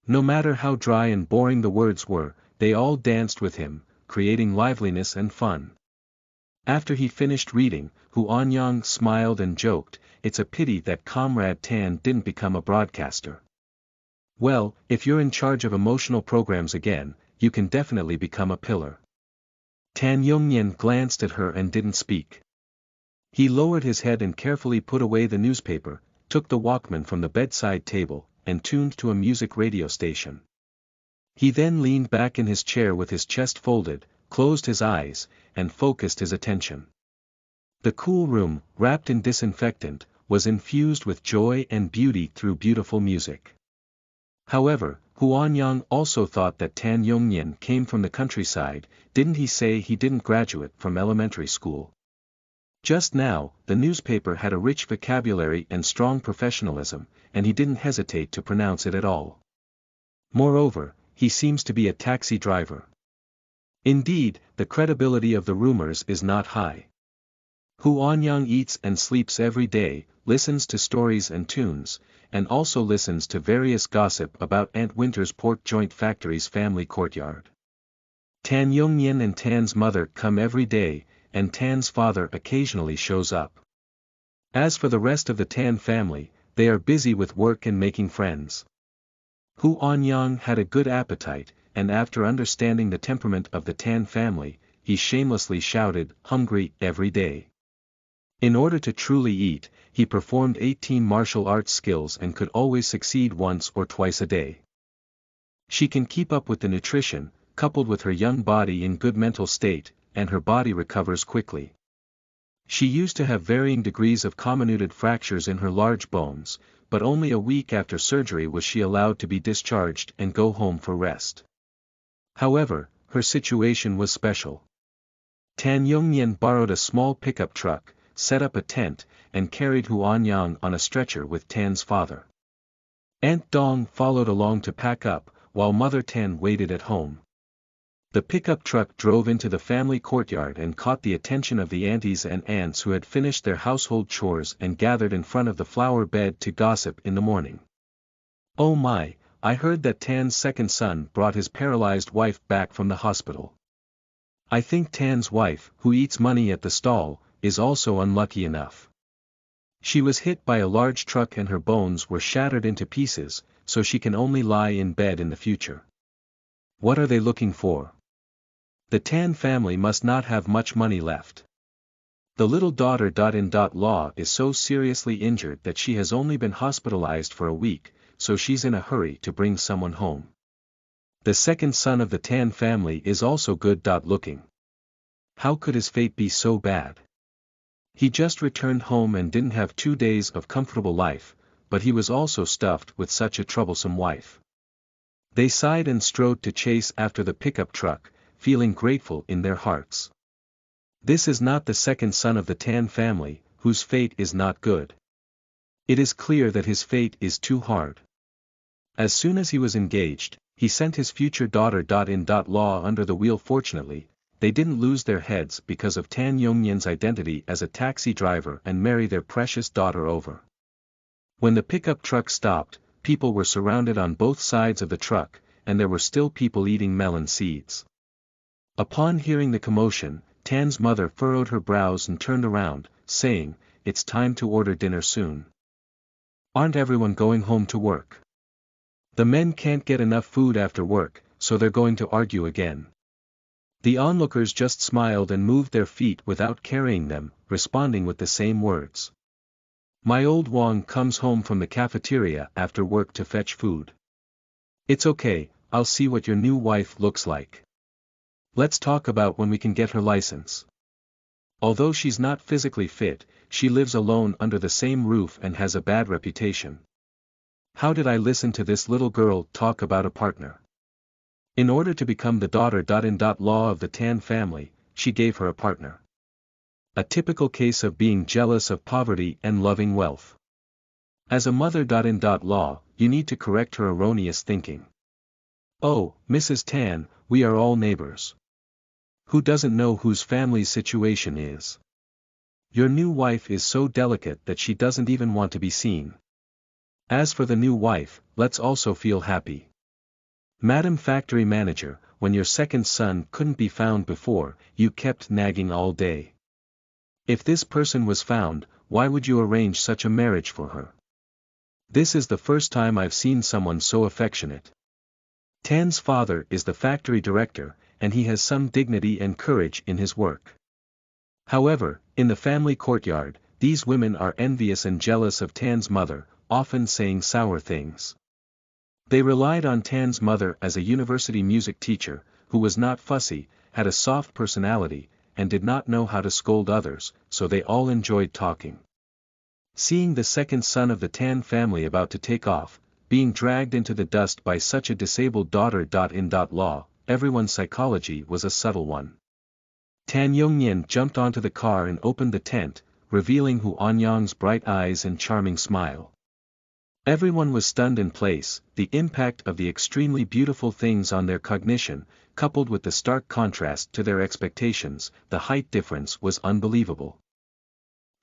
No matter how dry and boring the words were, they all danced with him, creating liveliness and fun. After he finished reading, Anyang smiled and joked, "It's a pity that Comrade Tan didn't become a broadcaster." "Well, if you're in charge of emotional programs again, you can definitely become a pillar." Tan Yongnian glanced at her and didn't speak. He lowered his head and carefully put away the newspaper, took the Walkman from the bedside table, and tuned to a music radio station. He then leaned back in his chair with his chest folded, closed his eyes, and focused his attention. The cool room, wrapped in disinfectant, was infused with joy and beauty through beautiful music. However, Anyang also thought that Tan Yongnian came from the countryside. Didn't he say he didn't graduate from elementary school? Just now, the newspaper had a rich vocabulary and strong professionalism, and he didn't hesitate to pronounce it at all. Moreover, he seems to be a taxi driver. Indeed, the credibility of the rumors is not high. Anyang eats and sleeps every day, listens to stories and tunes, and also listens to various gossip about Aunt Winter's pork joint factory's family courtyard. Tan Yongnian and Tan's mother come every day, and Tan's father occasionally shows up. As for the rest of the Tan family, they are busy with work and making friends. Anyang had a good appetite, and after understanding the temperament of the Tan family, he shamelessly shouted, "Hungry," every day. In order to truly eat, he performed 18 martial arts skills and could always succeed once or twice a day. She can keep up with the nutrition, coupled with her young body in good mental state, and her body recovers quickly. She used to have varying degrees of comminuted fractures in her large bones, but only a week after surgery was she allowed to be discharged and go home for rest. However, her situation was special. Tan Yongnian borrowed a small pickup truck, set up a tent, and carried Anyang on a stretcher with Tan's father. Aunt Dong followed along to pack up, while Mother Tan waited at home. The pickup truck drove into the family courtyard and caught the attention of the aunties and aunts who had finished their household chores and gathered in front of the flower bed to gossip in the morning. "Oh my, I heard that Tan's second son brought his paralyzed wife back from the hospital. I think Tan's wife, who eats money at the stall, is also unlucky enough. She was hit by a large truck and her bones were shattered into pieces, so she can only lie in bed in the future. What are they looking for? The Tan family must not have much money left. The little daughter-in-law is so seriously injured that she has only been hospitalized for a week, so she's in a hurry to bring someone home. The second son of the Tan family is also good-looking. How could his fate be so bad? He just returned home and didn't have 2 days of comfortable life, but he was also stuffed with such a troublesome wife." They sighed and strode to chase after the pickup truck, feeling grateful in their hearts. This is not the second son of the Tan family, whose fate is not good. It is clear that his fate is too hard. As soon as he was engaged, he sent his future daughter-in-law under the wheel. Fortunately, they didn't lose their heads because of Tan Yongnian's identity as a taxi driver and marry their precious daughter over. When the pickup truck stopped, people were surrounded on both sides of the truck, and there were still people eating melon seeds. Upon hearing the commotion, Tan's mother furrowed her brows and turned around, saying, "It's time to order dinner soon. Aren't everyone going home to work? The men can't get enough food after work, so they're going to argue again." The onlookers just smiled and moved their feet without carrying them, responding with the same words. "My old Wang comes home from the cafeteria after work to fetch food. It's okay, I'll see what your new wife looks like. Let's talk about when we can get her license. Although she's not physically fit, she lives alone under the same roof and has a bad reputation. How did I listen to this little girl talk about a partner? In order to become the daughter-in-law of the Tan family, she gave her a partner. A typical case of being jealous of poverty and loving wealth. As a mother-in-law, you need to correct her erroneous thinking. Oh, Mrs. Tan, we are all neighbors. Who doesn't know whose family's situation is? Your new wife is so delicate that she doesn't even want to be seen. As for the new wife, let's also feel happy. Madam Factory Manager, when your second son couldn't be found before, you kept nagging all day. If this person was found, why would you arrange such a marriage for her? This is the first time I've seen someone so affectionate. Tan's father is the factory director, and he has some dignity and courage in his work. However, in the family courtyard, these women are envious and jealous of Tan's mother, often saying sour things. They relied on Tan's mother as a university music teacher, who was not fussy, had a soft personality, and did not know how to scold others, so they all enjoyed talking. Seeing the second son of the Tan family about to take off, being dragged into the dust by such a disabled daughter-in-law, everyone's psychology was a subtle one. Tan Yongnian jumped onto the car and opened the tent, revealing Hu Anyang's bright eyes and charming smile. Everyone was stunned in place. The impact of the extremely beautiful things on their cognition, coupled with the stark contrast to their expectations, the height difference was unbelievable.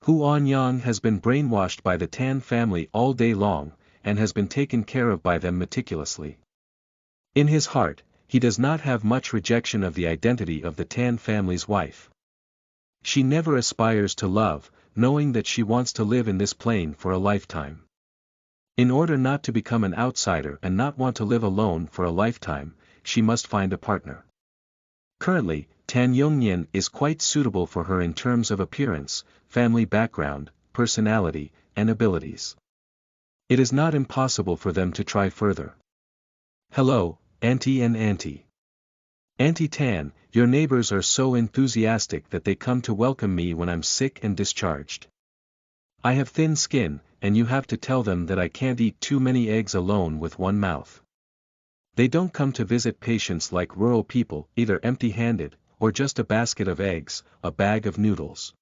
Hu Anyang has been brainwashed by the Tan family all day long, and has been taken care of by them meticulously. In his heart, he does not have much rejection of the identity of the Tan family's wife. She never aspires to love, knowing that she wants to live in this plane for a lifetime. In order not to become an outsider and not want to live alone for a lifetime, she must find a partner. Currently, Tan Yongnian is quite suitable for her in terms of appearance, family background, personality, and abilities. It is not impossible for them to try further. Hello, Auntie and Auntie. Auntie Tan, your neighbors are so enthusiastic that they come to welcome me when I'm sick and discharged. I have thin skin, and you have to tell them that I can't eat too many eggs alone with one mouth. They don't come to visit patients like rural people, either empty-handed, or just a basket of eggs, a bag of noodles.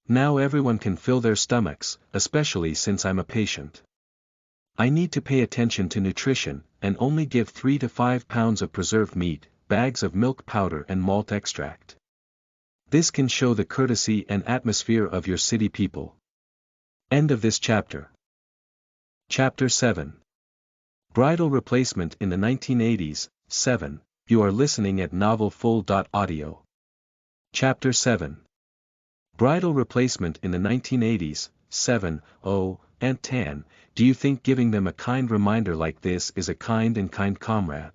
Now everyone can fill their stomachs, especially since I'm a patient. I need to pay attention to nutrition, and only give 3 to 5 pounds of preserved meat, bags of milk powder and malt extract. This can show the courtesy and atmosphere of your city people. End of this chapter. Chapter 7. Bridal replacement in the 1980s, 7. You are listening at novelfull.audio. Chapter 7. Bridal replacement in the 1980s, 7. Oh, Aunt Tan, do you think giving them a kind reminder like this is a kind comrade?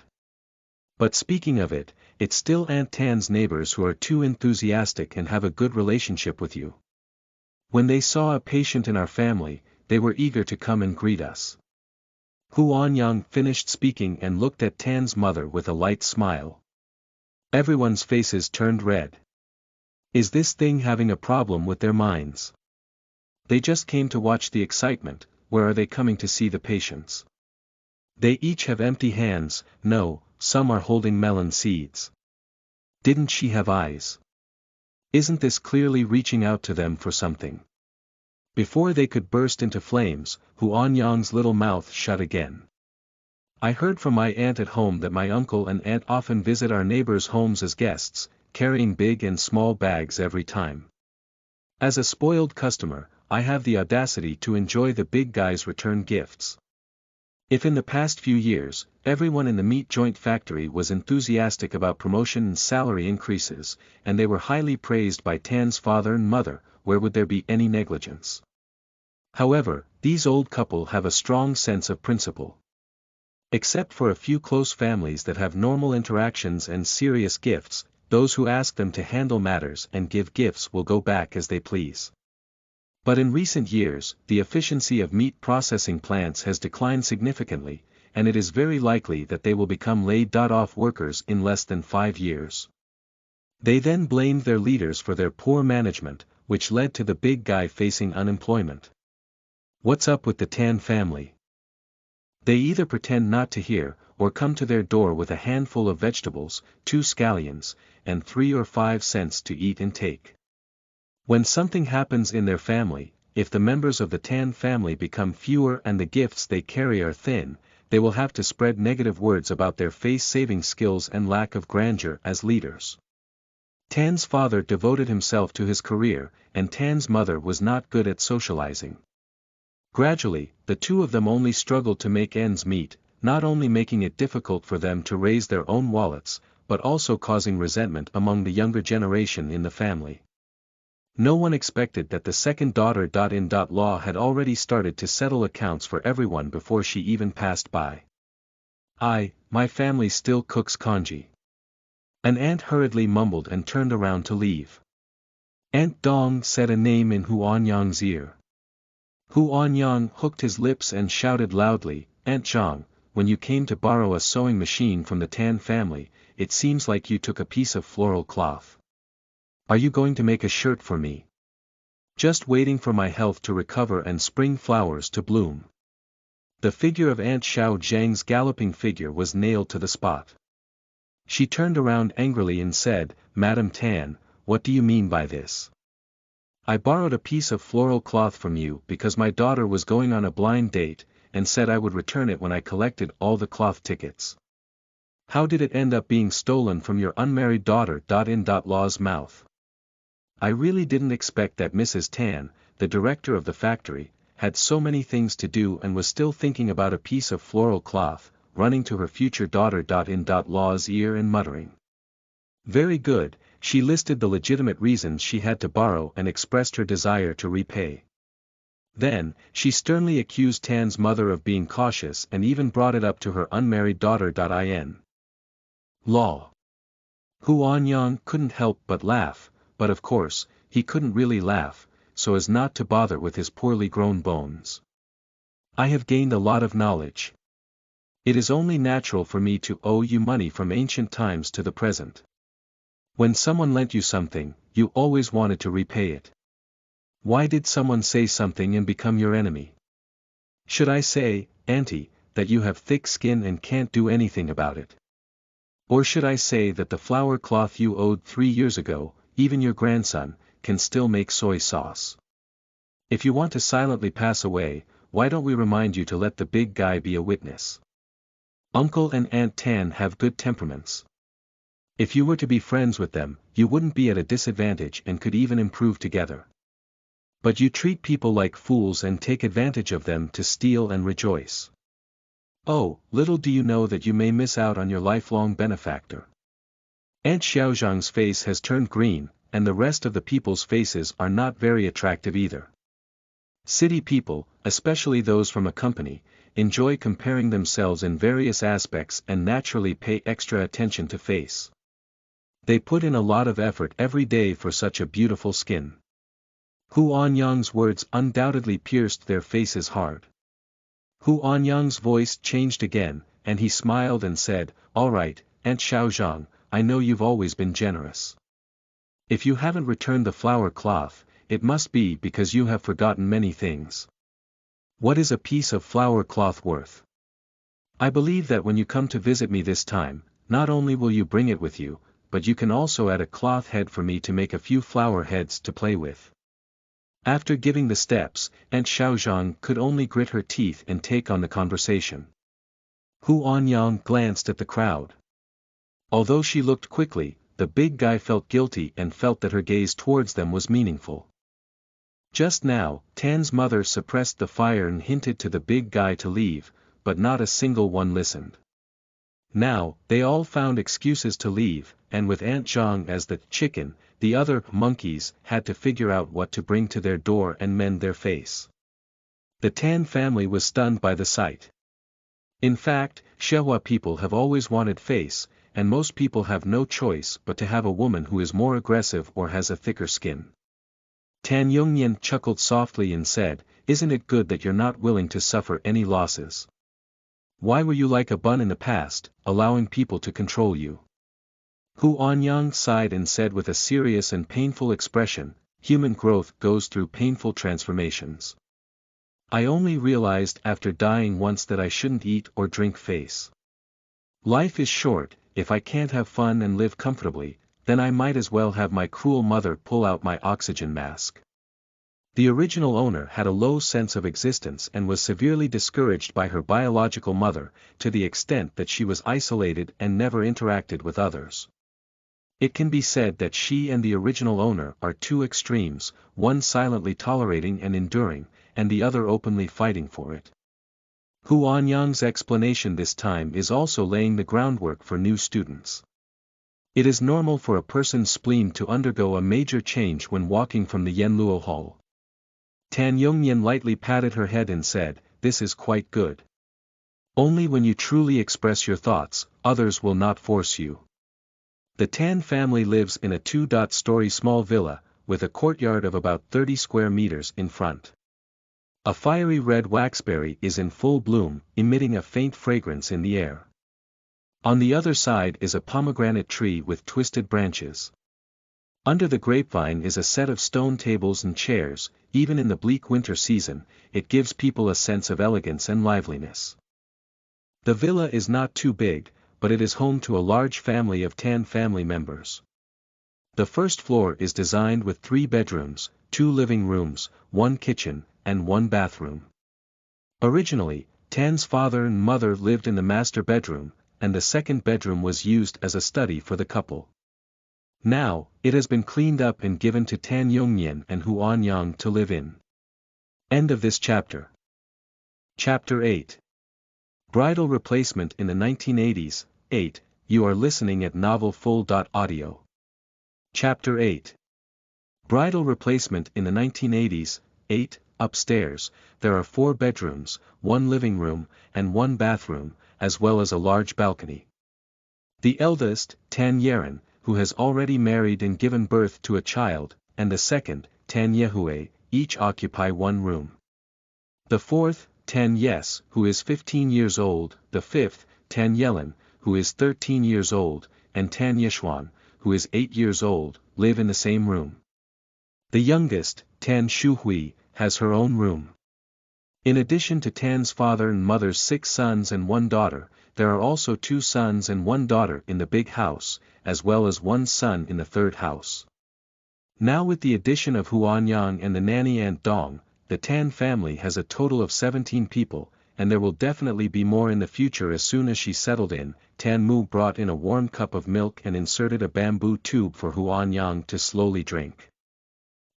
But speaking of it, it's still Aunt Tan's neighbors who are too enthusiastic and have a good relationship with you. When they saw a patient in our family, they were eager to come and greet us. Hu Anyang finished speaking and looked at Tan's mother with a light smile. Everyone's faces turned red. Is this thing having a problem with their minds? They just came to watch the excitement. Where are they coming to see the patients? They each have empty hands. No, some are holding melon seeds. Didn't she have eyes? Isn't this clearly reaching out to them for something? Before they could burst into flames, Hu Anyang's little mouth shut again. I heard from my aunt at home that my uncle and aunt often visit our neighbors' homes as guests, carrying big and small bags every time. As a spoiled customer, I have the audacity to enjoy the big guy's return gifts. If in the past few years, everyone in the meat joint factory was enthusiastic about promotion and salary increases, and they were highly praised by Tan's father and mother, where would there be any negligence? However, these old couple have a strong sense of principle. Except for a few close families that have normal interactions and serious gifts, those who ask them to handle matters and give gifts will go back as they please. But in recent years, the efficiency of meat processing plants has declined significantly, and it is very likely that they will become laid-off workers in less than 5 years. They then blamed their leaders for their poor management, which led to the big guy facing unemployment. What's up with the Tan family? They either pretend not to hear, or come to their door with a handful of vegetables, 2 scallions, and 3 or 5 cents to eat and take. When something happens in their family, if the members of the Tan family become fewer and the gifts they carry are thin, they will have to spread negative words about their face-saving skills and lack of grandeur as leaders. Tan's father devoted himself to his career, and Tan's mother was not good at socializing. Gradually, the two of them only struggled to make ends meet, not only making it difficult for them to raise their own wallets, but also causing resentment among the younger generation in the family. No one expected that the second daughter-in-law had already started to settle accounts for everyone before she even passed by. My family still cooks congee. An aunt hurriedly mumbled and turned around to leave. Aunt Dong said a name in Anyang's ear. Anyang hooked his lips and shouted loudly, Aunt Zhang, when you came to borrow a sewing machine from the Tan family, it seems like you took a piece of floral cloth. Are you going to make a shirt for me? Just waiting for my health to recover and spring flowers to bloom. The figure of Aunt Xiao Zhang's galloping figure was nailed to the spot. She turned around angrily and said, Madam Tan, what do you mean by this? I borrowed a piece of floral cloth from you because my daughter was going on a blind date, and said I would return it when I collected all the cloth tickets. How did it end up being stolen from your unmarried daughter-in-law's mouth? I really didn't expect that Mrs. Tan, the director of the factory, had so many things to do and was still thinking about a piece of floral cloth, running to her future daughter-in-law's ear and muttering. Very good, she listed the legitimate reasons she had to borrow and expressed her desire to repay. Then, she sternly accused Tan's mother of being cautious and even brought it up to her unmarried daughter-in. Law. Anyang couldn't help but laugh, but of course, he couldn't really laugh, so as not to bother with his poorly grown bones. I have gained a lot of knowledge. It is only natural for me to owe you money from ancient times to the present. When someone lent you something, you always wanted to repay it. Why did someone say something and become your enemy? Should I say, Auntie, that you have thick skin and can't do anything about it? Or should I say that the flower cloth you owed 3 years ago, even your grandson, can still make soy sauce? If you want to silently pass away, why don't we remind you to let the big guy be a witness? Uncle and Aunt Tan have good temperaments. If you were to be friends with them, you wouldn't be at a disadvantage and could even improve together. But you treat people like fools and take advantage of them to steal and rejoice. Oh, little do you know that you may miss out on your lifelong benefactor. Aunt Xiaozhang's face has turned green, and the rest of the people's faces are not very attractive either. City people, especially those from a company, enjoy comparing themselves in various aspects and naturally pay extra attention to face. They put in a lot of effort every day for such a beautiful skin. Anyang's words undoubtedly pierced their faces hard. Anyang's voice changed again, and he smiled and said, All right, Aunt Xiaozhang, I know you've always been generous. If you haven't returned the flower cloth, it must be because you have forgotten many things. What is a piece of flower cloth worth? I believe that when you come to visit me this time, not only will you bring it with you, but you can also add a cloth head for me to make a few flower heads to play with. After giving the steps, Aunt Xiaozhang could only grit her teeth and take on the conversation. Anyang glanced at the crowd. Although she looked quickly, the big guy felt guilty and felt that her gaze towards them was meaningful. Just now, Tan's mother suppressed the fire and hinted to the big guy to leave, but not a single one listened. Now, they all found excuses to leave, and with Aunt Zhang as the chicken, the other monkeys had to figure out what to bring to their door and mend their face. The Tan family was stunned by the sight. In fact, Shehua people have always wanted face, and most people have no choice but to have a woman who is more aggressive or has a thicker skin. Tan Yongnian chuckled softly and said, Isn't it good that you're not willing to suffer any losses? Why were you like a bun in the past, allowing people to control you? Anyang sighed and said with a serious and painful expression, Human growth goes through painful transformations. I only realized after dying once that I shouldn't eat or drink face. Life is short, if I can't have fun and live comfortably, then I might as well have my cruel mother pull out my oxygen mask. The original owner had a low sense of existence and was severely discouraged by her biological mother, to the extent that she was isolated and never interacted with others. It can be said that she and the original owner are two extremes, one silently tolerating and enduring, and the other openly fighting for it. Anyang's explanation this time is also laying the groundwork for new students. It is normal for a person's spleen to undergo a major change when walking from the Yenluo Hall. Tan Yongyan lightly patted her head and said, "This is quite good. Only when you truly express your thoughts, others will not force you." The Tan family lives in a 2-story small villa, with a courtyard of about 30 square meters in front. A fiery red waxberry is in full bloom, emitting a faint fragrance in the air. On the other side is a pomegranate tree with twisted branches. Under the grapevine is a set of stone tables and chairs. Even in the bleak winter season, it gives people a sense of elegance and liveliness. The villa is not too big, but it is home to a large family of Tan family members. The first floor is designed with 3 bedrooms, 2 living rooms, 1 kitchen, and 1 bathroom. Originally, Tan's father and mother lived in the master bedroom, and the second bedroom was used as a study for the couple. Now, it has been cleaned up and given to Tan Yongyan and Anyang to live in. End of this chapter. Chapter 8. Bridal replacement in the 1980s. 8. You are listening at novelfull.audio. Chapter 8. Bridal replacement in the 1980s. 8. Upstairs, there are 4 bedrooms, 1 living room, and 1 bathroom, as well as a large balcony. The eldest, Tan Yeren, who has already married and given birth to a child, and the second, Tan Yehue, each occupy 1 room. The fourth, Tan Yes, who is 15 years old, the fifth, Tan Yelen, who is 13 years old, and Tan Yeshuan, who is 8 years old, live in the same room. The youngest, Tan Shuhui, has her own room. In addition to Tan's father and mother's 6 sons and 1 daughter, there are also 2 sons and 1 daughter in the big house, as well as 1 son in the third house. Now with the addition of Anyang and the nanny Aunt Dong, the Tan family has a total of 17 people, and there will definitely be more in the future as soon as she settled in. Tan Mu brought in a warm cup of milk and inserted a bamboo tube for Anyang to slowly drink.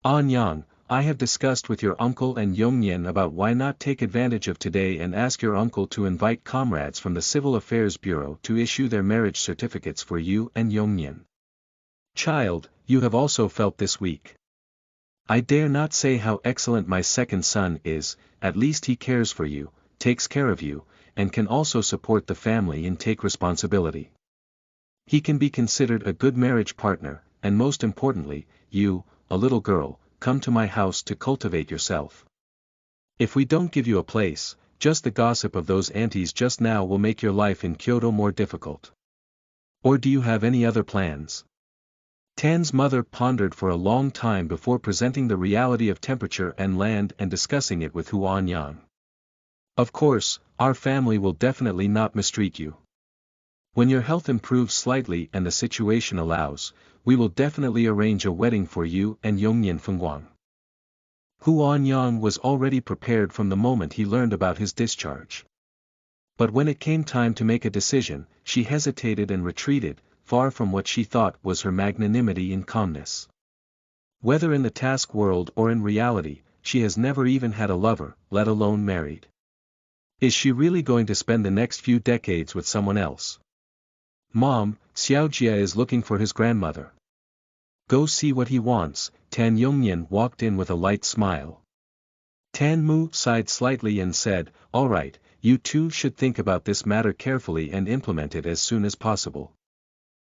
"Anyang, I have discussed with your uncle and Yongyan about why not take advantage of today and ask your uncle to invite comrades from the Civil Affairs Bureau to issue their marriage certificates for you and Yongyan. Child, you have also felt this week. I dare not say how excellent my second son is, at least he cares for you, takes care of you, and can also support the family and take responsibility. He can be considered a good marriage partner, and most importantly, you, a little girl, come to my house to cultivate yourself. If we don't give you a place, just the gossip of those aunties just now will make your life in Kyoto more difficult. Or do you have any other plans?" Tan's mother pondered for a long time before presenting the reality of temperature and land and discussing it with Anyang. "Of course, our family will definitely not mistreat you. When your health improves slightly and the situation allows, we will definitely arrange a wedding for you and Yongyan Fengguang." Anyang was already prepared from the moment he learned about his discharge. But when it came time to make a decision, she hesitated and retreated, far from what she thought was her magnanimity and calmness. Whether in the task world or in reality, she has never even had a lover, let alone married. Is she really going to spend the next few decades with someone else? "Mom, Xiaojia is looking for his grandmother. Go see what he wants." Tan Yongyan walked in with a light smile. Tan Mu sighed slightly and said, "All right, you two should think about this matter carefully and implement it as soon as possible.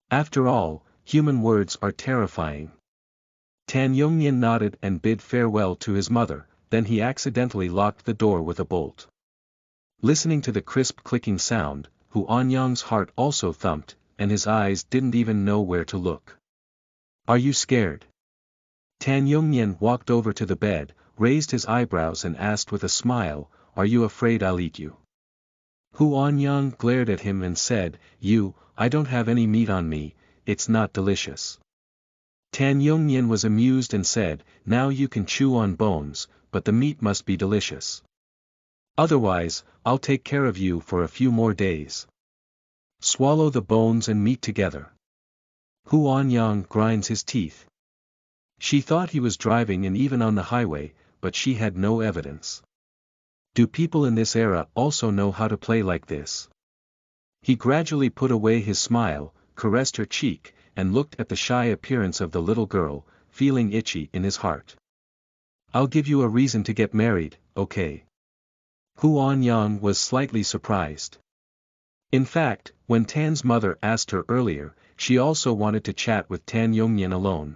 After all, human words are terrifying." Tan Yongyan nodded and bid farewell to his mother, then he accidentally locked the door with a bolt. Listening to the crisp clicking sound, Anyang's heart also thumped, and his eyes didn't even know where to look. "Are you scared?" Tan Yongyan walked over to the bed, raised his eyebrows and asked with a smile, "Are you afraid I'll eat you?" Anyang glared at him and said, I don't have any meat on me, it's not delicious." Tan Yongyan was amused and said, "Now you can chew on bones, but the meat must be delicious. Otherwise, I'll take care of you for a few more days. Swallow the bones and meat together." Anyang grinds his teeth. She thought he was driving and even on the highway, but she had no evidence. Do people in this era also know how to play like this? He gradually put away his smile, caressed her cheek, and looked at the shy appearance of the little girl, feeling itchy in his heart. "I'll give you a reason to get married, okay?" Anyang was slightly surprised. In fact, when Tan's mother asked her earlier, she also wanted to chat with Tan Yongyan alone.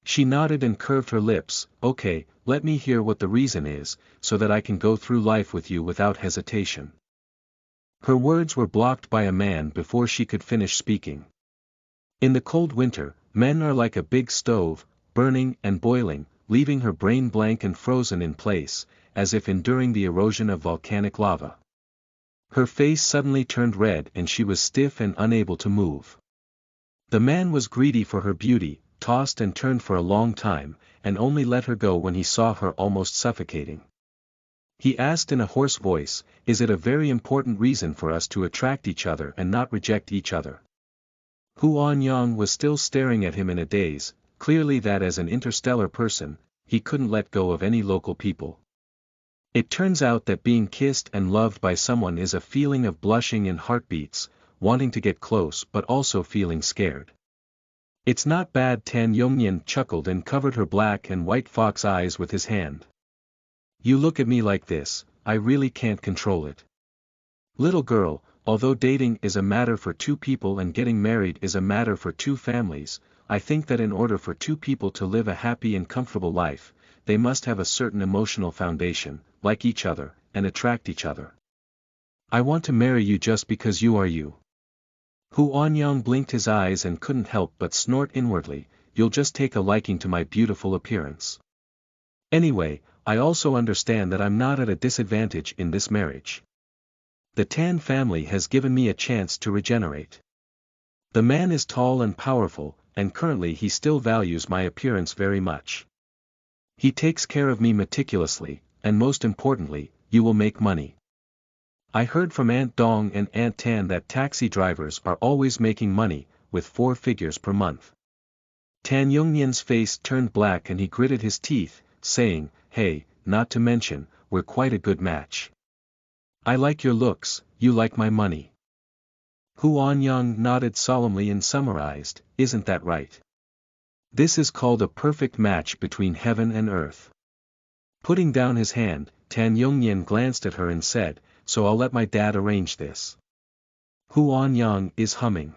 She nodded and curved her lips. "Okay, let me hear what the reason is, so that I can go through life with you without hesitation." Her words were blocked by a man before she could finish speaking. In the cold winter, men are like a big stove, burning and boiling, leaving her brain blank and frozen in place, as if enduring the erosion of volcanic lava. Her face suddenly turned red and she was stiff and unable to move. The man was greedy for her beauty, tossed and turned for a long time, and only let her go when he saw her almost suffocating. He asked in a hoarse voice, "Is it a very important reason for us to attract each other and not reject each other?" Anyang was still staring at him in a daze, clearly that as an interstellar person, he couldn't let go of any local people. It turns out that being kissed and loved by someone is a feeling of blushing and heartbeats, wanting to get close but also feeling scared. "It's not bad." Tan Yongyan chuckled and covered her black and white fox eyes with his hand. "You look at me like this, I really can't control it. Little girl, although dating is a matter for two people and getting married is a matter for two families, I think that in order for two people to live a happy and comfortable life, they must have a certain emotional foundation, like each other, and attract each other. I want to marry you just because you are you." Anyang blinked his eyes and couldn't help but snort inwardly, "You'll just take a liking to my beautiful appearance. Anyway, I also understand that I'm not at a disadvantage in this marriage. The Tan family has given me a chance to regenerate. The man is tall and powerful, and currently he still values my appearance very much. He takes care of me meticulously, and most importantly, you will make money. I heard from Aunt Dong and Aunt Tan that taxi drivers are always making money, with 4 figures per month." Tan Yongyan's face turned black and he gritted his teeth, saying, "Hey, not to mention, we're quite a good match. I like your looks, you like my money." Anyang nodded solemnly and summarized, "Isn't that right? This is called a perfect match between heaven and earth." Putting down his hand, Tan Yongyan glanced at her and said, "So I'll let my dad arrange this." Anyang is humming.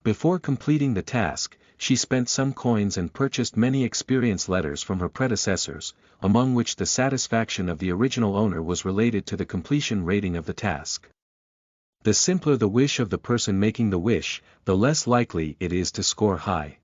Before completing the task, she spent some coins and purchased many experience letters from her predecessors, among which the satisfaction of the original owner was related to the completion rating of the task. The simpler the wish of the person making the wish, the less likely it is to score high.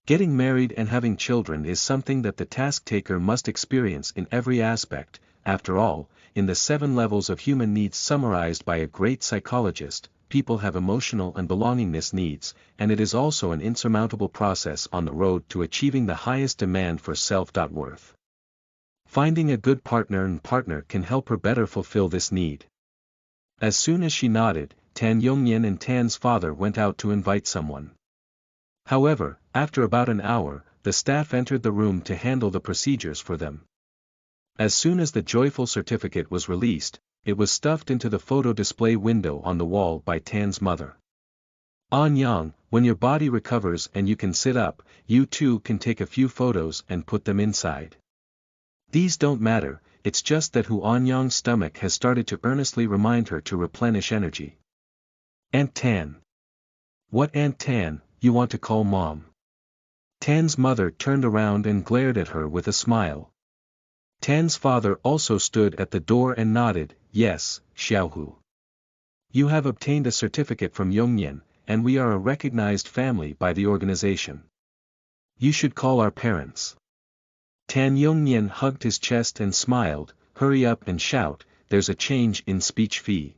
Getting married and having children is something that the task taker must experience in every aspect. After all, in the 7 levels of human needs summarized by a great psychologist, people have emotional and belongingness needs, and it is also an insurmountable process on the road to achieving the highest demand for self-worth. Finding a good partner can help her better fulfill this need. As soon as she nodded, Tan Yongyan and Tan's father went out to invite someone. However, after about an hour, the staff entered the room to handle the procedures for them. As soon as the joyful certificate was released, it was stuffed into the photo display window on the wall by Tan's mother. "Anyang, when your body recovers and you can sit up, you too can take a few photos and put them inside. These don't matter, it's just that Anyang's stomach has started to earnestly remind her to replenish energy." "Aunt Tan." "What Aunt Tan, you want to call Mom?" Tan's mother turned around and glared at her with a smile. Tan's father also stood at the door and nodded, "Yes, Xiaohu. You have obtained a certificate from Yongyan, and we are a recognized family by the organization. You should call our parents." Tan Yongyan hugged his chest and smiled, "Hurry up and shout, there's a change in speech fee."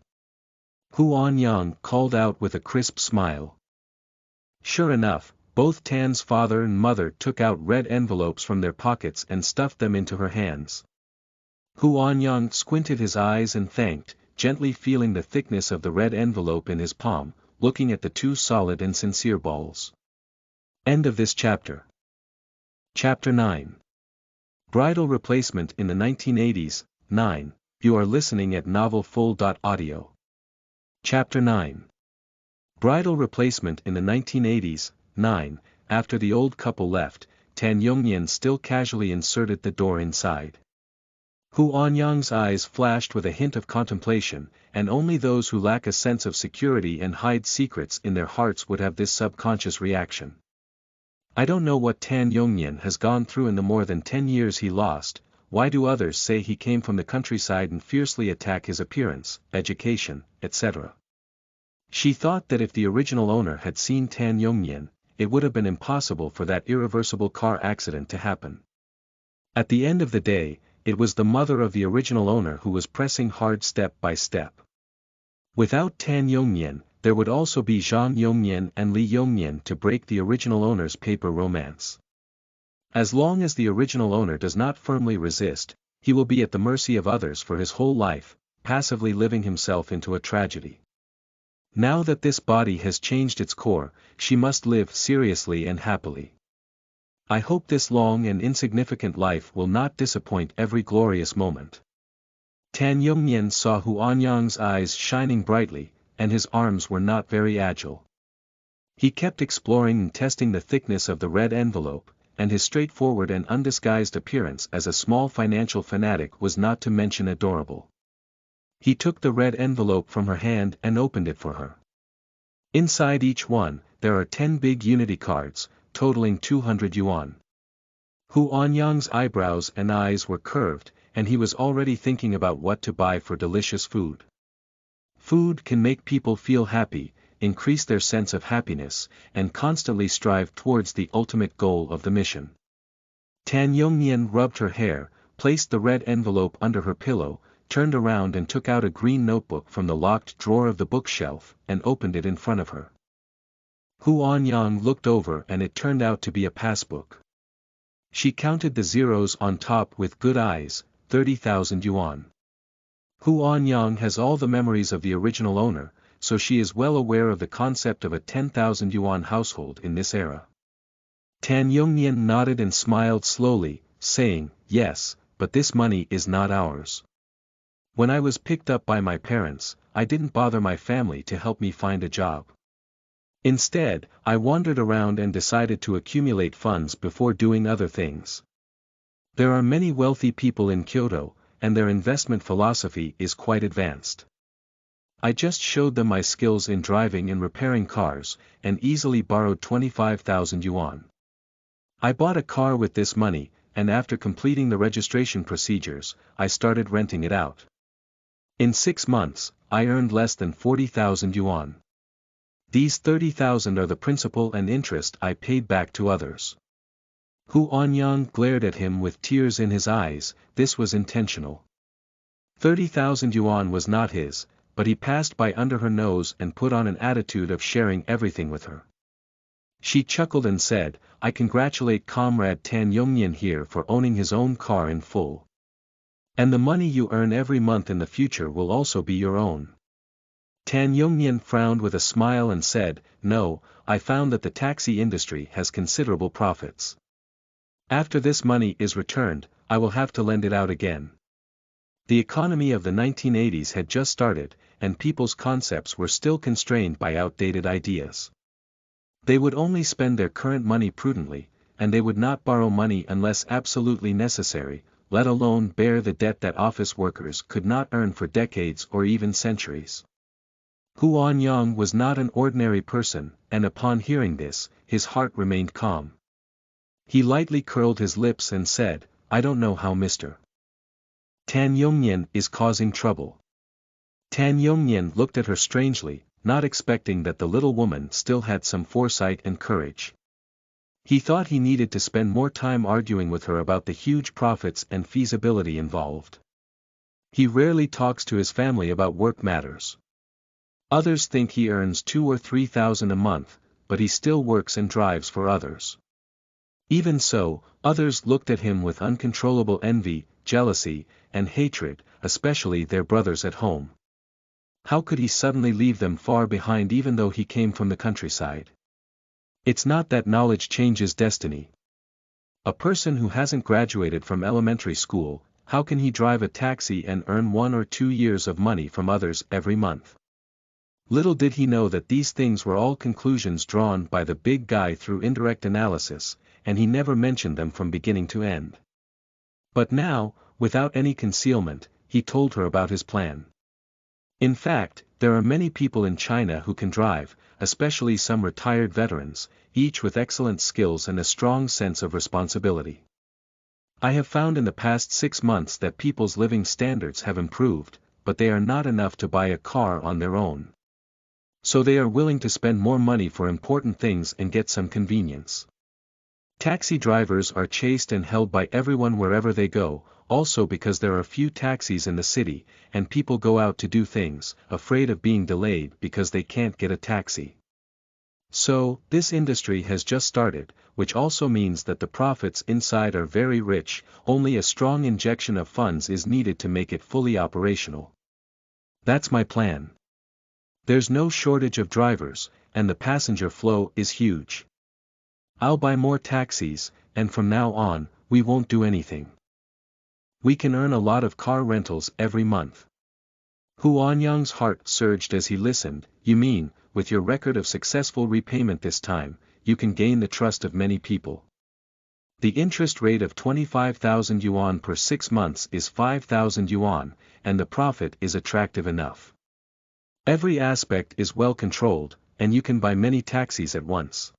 Anyang called out with a crisp smile. Sure enough, both Tan's father and mother took out red envelopes from their pockets and stuffed them into her hands. Anyang squinted his eyes and thanked, gently feeling the thickness of the red envelope in his palm, looking at the 2 solid and sincere balls. End of this chapter. Chapter 9. Bridal Replacement in the 1980s, 9. You are listening at novelfull.audio. Chapter 9. Bridal replacement in the 1980s. 9. After the old couple left, Tan Yongyan still casually inserted the door inside. Hu Anyang's eyes flashed with a hint of contemplation, and only those who lack a sense of security and hide secrets in their hearts would have this subconscious reaction. I don't know what Tan Yongyan has gone through in the more than 10 years he lost. Why do others say he came from the countryside and fiercely attack his appearance, education, etc.? She thought that if the original owner had seen Tan Yongyan, it would have been impossible for that irreversible car accident to happen. At the end of the day, it was the mother of the original owner who was pressing hard step by step. Without Tan Yongyan, there would also be Zhang Yongyan and Li Yongyan to break the original owner's paper romance. As long as the original owner does not firmly resist, he will be at the mercy of others for his whole life, passively living himself into a tragedy. Now that this body has changed its core, she must live seriously and happily. I hope this long and insignificant life will not disappoint every glorious moment. Tan Yongyan saw Hu Anyang's eyes shining brightly, and his arms were not very agile. He kept exploring and testing the thickness of the red envelope, and his straightforward and undisguised appearance as a small financial fanatic was not to mention adorable. He took the red envelope from her hand and opened it for her. Inside each one, there are 10 big unity cards, totaling 200 yuan. Hu Anyang's eyebrows and eyes were curved, and he was already thinking about what to buy for delicious food. Food can make people feel happy, increase their sense of happiness, and constantly strive towards the ultimate goal of the mission. Tan Yongyan rubbed her hair, placed the red envelope under her pillow, turned around and took out a green notebook from the locked drawer of the bookshelf, and opened it in front of her. Hu Anyang looked over and it turned out to be a passbook. She counted the zeros on top with good eyes, 30,000 yuan. Hu Anyang has all the memories of the original owner, so she is well aware of the concept of a 10,000 yuan household in this era. Tan Yongyan nodded and smiled slowly, saying, "Yes, but this money is not ours. When I was picked up by my parents, I didn't bother my family to help me find a job. Instead, I wandered around and decided to accumulate funds before doing other things. There are many wealthy people in Kyoto, and their investment philosophy is quite advanced. I just showed them my skills in driving and repairing cars, and easily borrowed 25,000 yuan. I bought a car with this money, and after completing the registration procedures, I started renting it out. In 6 months, I earned less than 40,000 yuan. These 30,000 are the principal and interest I paid back to others." Hu Anyang glared at him with tears in his eyes. This was intentional. 30,000 yuan was not his, but he passed by under her nose and put on an attitude of sharing everything with her. She chuckled and said, "I congratulate Comrade Tan Yongyan here for owning his own car in full. And the money you earn every month in the future will also be your own." Tan Yongyan frowned with a smile and said, "No, I found that the taxi industry has considerable profits. After this money is returned, I will have to lend it out again." The economy of the 1980s had just started, and people's concepts were still constrained by outdated ideas. They would only spend their current money prudently, and they would not borrow money unless absolutely necessary, let alone bear the debt that office workers could not earn for decades or even centuries. Hu Anyang was not an ordinary person, and upon hearing this, his heart remained calm. He lightly curled his lips and said, "I don't know how Mr. Tan Yongyan is causing trouble." Tan Yongyan looked at her strangely, not expecting that the little woman still had some foresight and courage. He thought he needed to spend more time arguing with her about the huge profits and feasibility involved. He rarely talks to his family about work matters. Others think he earns 2,000 or 3,000 a month, but he still works and drives for others. Even so, others looked at him with uncontrollable envy, jealousy, and hatred, especially their brothers at home. How could he suddenly leave them far behind even though he came from the countryside? It's not that knowledge changes destiny. A person who hasn't graduated from elementary school, how can he drive a taxi and earn 1 or 2 years of money from others every month? Little did he know that these things were all conclusions drawn by the big guy through indirect analysis, and he never mentioned them from beginning to end. But now, without any concealment, he told her about his plan. In fact, there are many people in China who can drive, especially some retired veterans, each with excellent skills and a strong sense of responsibility. I have found in the past 6 months that people's living standards have improved, but they are not enough to buy a car on their own. So they are willing to spend more money for important things and get some convenience. Taxi drivers are chased and held by everyone wherever they go, also because there are few taxis in the city, and people go out to do things, afraid of being delayed because they can't get a taxi. So, this industry has just started, which also means that the profits inside are very rich, only a strong injection of funds is needed to make it fully operational. That's my plan. There's no shortage of drivers, and the passenger flow is huge. I'll buy more taxis, and from now on, we won't do anything. We can earn a lot of car rentals every month. Anyang's heart surged as he listened. You mean, with your record of successful repayment this time, you can gain the trust of many people. The interest rate of 25,000 yuan per 6 months is 5,000 yuan, and the profit is attractive enough. Every aspect is well controlled, and you can buy many taxis at once.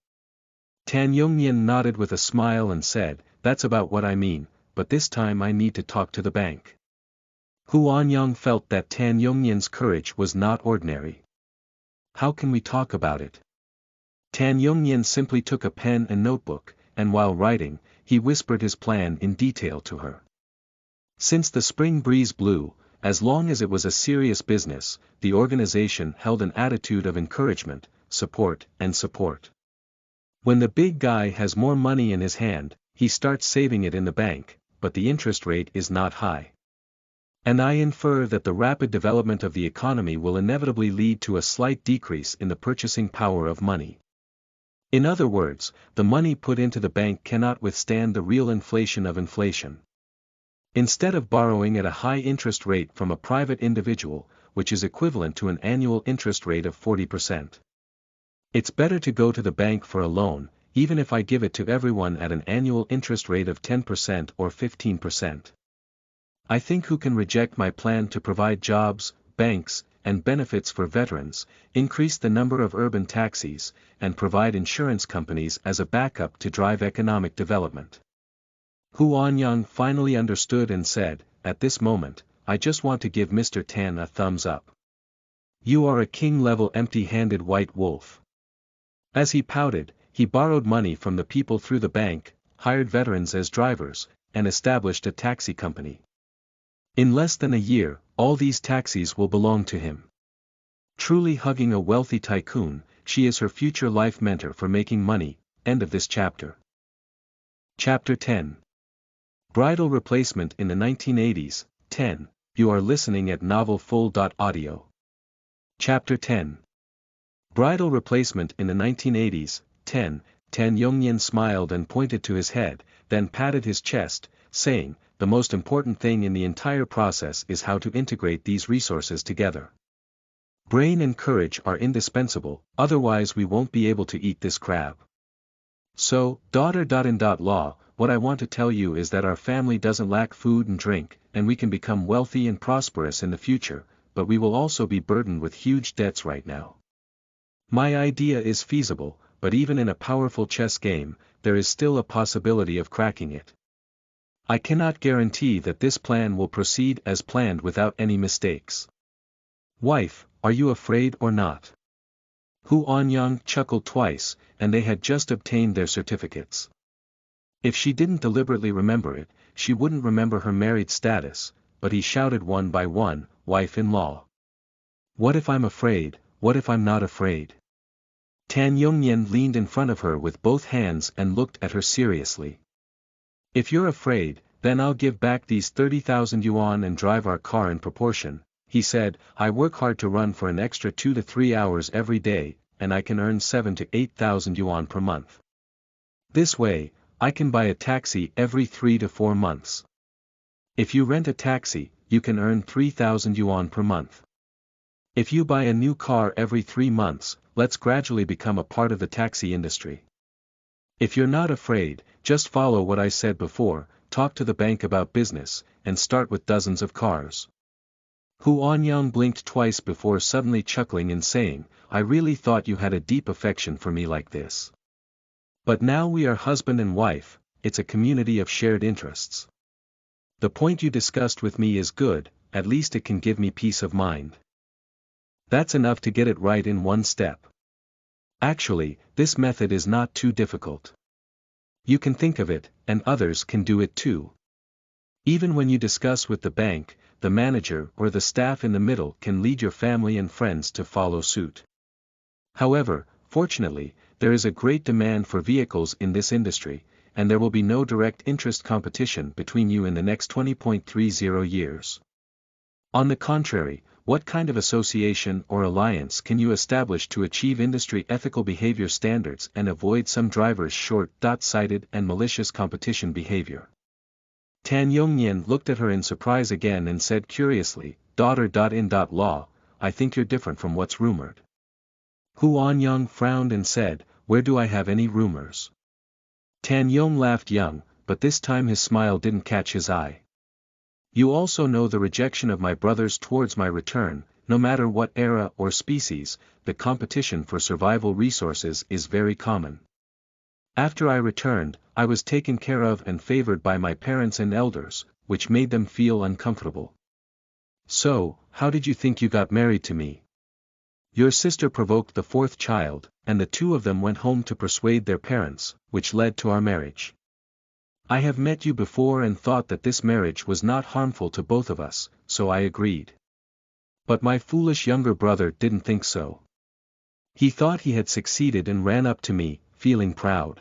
Tan Yongnian nodded with a smile and said, that's about what I mean, but this time I need to talk to the bank. Anyang felt that Tan Yongnian's courage was not ordinary. How can we talk about it? Tan Yongnian simply took a pen and notebook, and while writing, he whispered his plan in detail to her. Since the spring breeze blew, as long as it was a serious business, the organization held an attitude of encouragement, support. When the big guy has more money in his hand, he starts saving it in the bank, but the interest rate is not high. And I infer that the rapid development of the economy will inevitably lead to a slight decrease in the purchasing power of money. In other words, the money put into the bank cannot withstand the real inflation of inflation. Instead of borrowing at a high interest rate from a private individual, which is equivalent to an annual interest rate of 40%. It's better to go to the bank for a loan, even if I give it to everyone at an annual interest rate of 10% or 15%. I think who can reject my plan to provide jobs, banks, and benefits for veterans, increase the number of urban taxis, and provide insurance companies as a backup to drive economic development. Anyang finally understood and said, at this moment, I just want to give Mr. Tan a thumbs up. You are a king-level empty-handed white wolf. As he pouted, he borrowed money from the people through the bank, hired veterans as drivers, and established a taxi company. In less than a year, all these taxis will belong to him. Truly hugging a wealthy tycoon, she is her future life mentor for making money. End of this chapter. Chapter 10. Bridal Replacement in the 1980s, 10. You are listening at novelfull.audio. Chapter 10. Bridal Replacement in the 1980s, 10. Tan Yongnian smiled and pointed to his head, then patted his chest, saying, the most important thing in the entire process is how to integrate these resources together. Brain and courage are indispensable, otherwise we won't be able to eat this crab. So, daughter.in.law, what I want to tell you is that our family doesn't lack food and drink, and we can become wealthy and prosperous in the future, but we will also be burdened with huge debts right now. My idea is feasible, but even in a powerful chess game, there is still a possibility of cracking it. I cannot guarantee that this plan will proceed as planned without any mistakes. Wife, are you afraid or not? Anyang chuckled twice, and they had just obtained their certificates. If she didn't deliberately remember it, she wouldn't remember her married status, but he shouted one by one, wife-in-law. What if I'm afraid, what if I'm not afraid? Tan Yongnian leaned in front of her with both hands and looked at her seriously. If you're afraid, then I'll give back these 30,000 yuan and drive our car in proportion, he said. I work hard to run for an extra 2 to 3 hours every day, and I can earn 7 to 8,000 yuan per month. This way, I can buy a taxi every 3 to 4 months. If you rent a taxi, you can earn 3,000 yuan per month. If you buy a new car every 3 months, let's gradually become a part of the taxi industry. If you're not afraid, just follow what I said before, talk to the bank about business, and start with dozens of cars. Anyang blinked twice before suddenly chuckling and saying, I really thought you had a deep affection for me like this. But now we are husband and wife, it's a community of shared interests. The point you discussed with me is good, at least it can give me peace of mind. That's enough to get it right in one step. Actually, this method is not too difficult. You can think of it, and others can do it too. Even when you discuss with the bank, the manager or the staff in the middle can lead your family and friends to follow suit. However, fortunately, there is a great demand for vehicles in this industry, and there will be no direct interest competition between you in the next 20.30 years. On the contrary, what kind of association or alliance can you establish to achieve industry ethical behavior standards and avoid some drivers' short-sighted and malicious competition behavior? Tan Yongnian looked at her in surprise again and said curiously, daughter.in.law, I think you're different from what's rumored. Anyang frowned and said, where do I have any rumors? Tan Yong laughed young, but this time his smile didn't catch his eye. You also know the rejection of my brothers towards my return, no matter what era or species, the competition for survival resources is very common. After I returned, I was taken care of and favored by my parents and elders, which made them feel uncomfortable. So, how did you think you got married to me? Your sister provoked the 4th child, and the 2 of them went home to persuade their parents, which led to our marriage. I have met you before and thought that this marriage was not harmful to both of us, so I agreed. But my foolish younger brother didn't think so. He thought he had succeeded and ran up to me, feeling proud.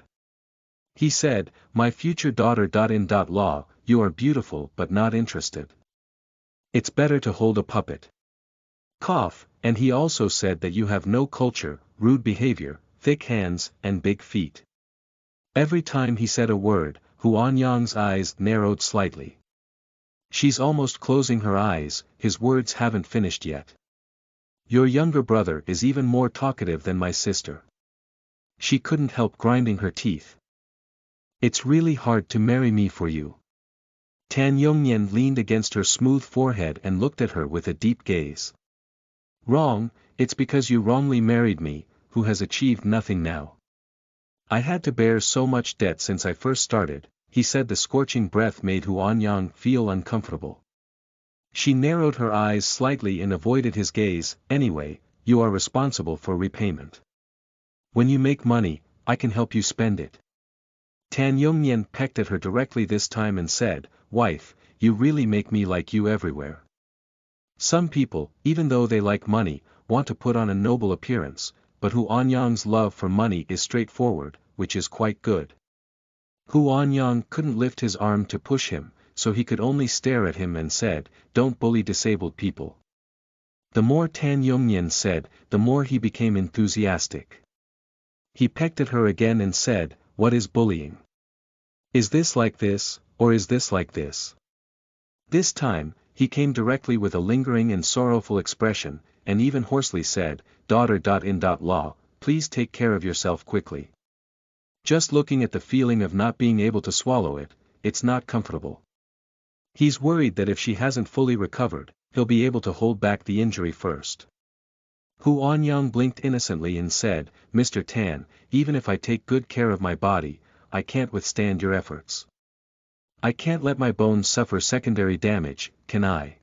He said, my future daughter.in.law, you are beautiful but not interested. It's better to hold a puppet. And he also said that you have no culture, rude behavior, thick hands, and big feet. Every time he said a word, Anyang's eyes narrowed slightly. She's almost closing her eyes, his words haven't finished yet. Your younger brother is even more talkative than my sister. She couldn't help grinding her teeth. It's really hard to marry me for you. Tan Yongnian leaned against her smooth forehead and looked at her with a deep gaze. Wrong, it's because you wrongly married me, who has achieved nothing now. I had to bear so much debt since I first started, he said. The scorching breath made Anyang feel uncomfortable. She narrowed her eyes slightly and avoided his gaze. Anyway, you are responsible for repayment. When you make money, I can help you spend it. Tan Yongnian pecked at her directly this time and said, wife, you really make me like you everywhere. Some people, even though they like money, want to put on a noble appearance, but Anyang's love for money is straightforward, which is quite good. Anyang couldn't lift his arm to push him, so he could only stare at him and said, don't bully disabled people. The more Tan Yongnian said, the more he became enthusiastic. He pecked at her again and said, what is bullying? Is this like this, or is this like this? This time, he came directly with a lingering and sorrowful expression, and even hoarsely said, daughter.in.law, please take care of yourself quickly. Just looking at the feeling of not being able to swallow it, it's not comfortable. He's worried that if she hasn't fully recovered, he'll be able to hold back the injury first. Anyang blinked innocently and said, Mr. Tan, even if I take good care of my body, I can't withstand your efforts. I can't let my bones suffer secondary damage, can I?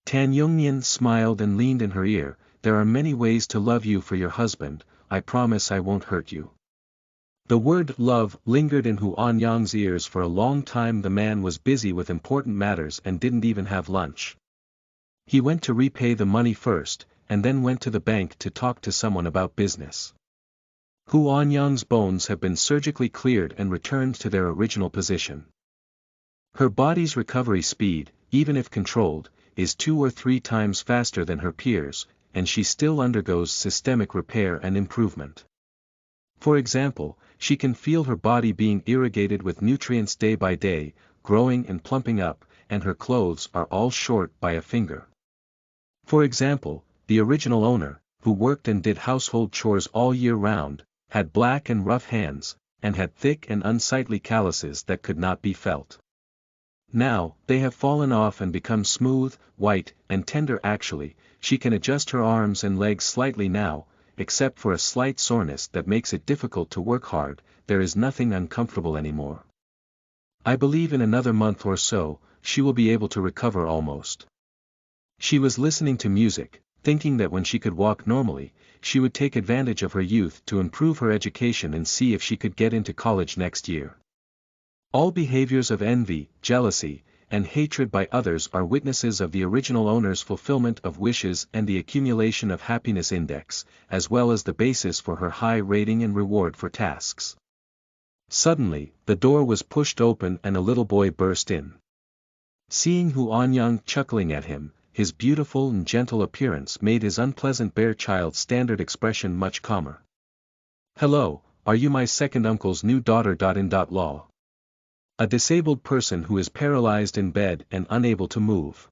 Tan Yongnian smiled and leaned in her ear, there are many ways to love you for your husband, I promise I won't hurt you. The word love lingered in Anyang's ears for a long time. The man was busy with important matters and didn't even have lunch. He went to repay the money first, and then went to the bank to talk to someone about business. Anyang's bones have been surgically cleared and returned to their original position. Her body's recovery speed, even if controlled, is 2 or 3 times faster than her peers, and she still undergoes systemic repair and improvement. For example, she can feel her body being irrigated with nutrients day by day, growing and plumping up, and her clothes are all short by a finger. For example, the original owner, who worked and did household chores all year round, had black and rough hands, and had thick and unsightly calluses that could not be felt. Now, they have fallen off and become smooth, white, and tender. Actually, she can adjust her arms and legs slightly now, except for a slight soreness that makes it difficult to work hard. There is nothing uncomfortable anymore. I believe in another month or so, she will be able to recover almost. She was listening to music, thinking that when she could walk normally, she would take advantage of her youth to improve her education and see if she could get into college next year. All behaviors of envy, jealousy, and hatred by others are witnesses of the original owner's fulfillment of wishes and the accumulation of happiness index, as well as the basis for her high rating and reward for tasks. Suddenly, the door was pushed open and a little boy burst in. Seeing Anyang chuckling at him, his beautiful and gentle appearance made his unpleasant bear child's standard expression much calmer. "Hello, are you my second uncle's new daughter? Law. A disabled person who is paralyzed in bed and unable to move."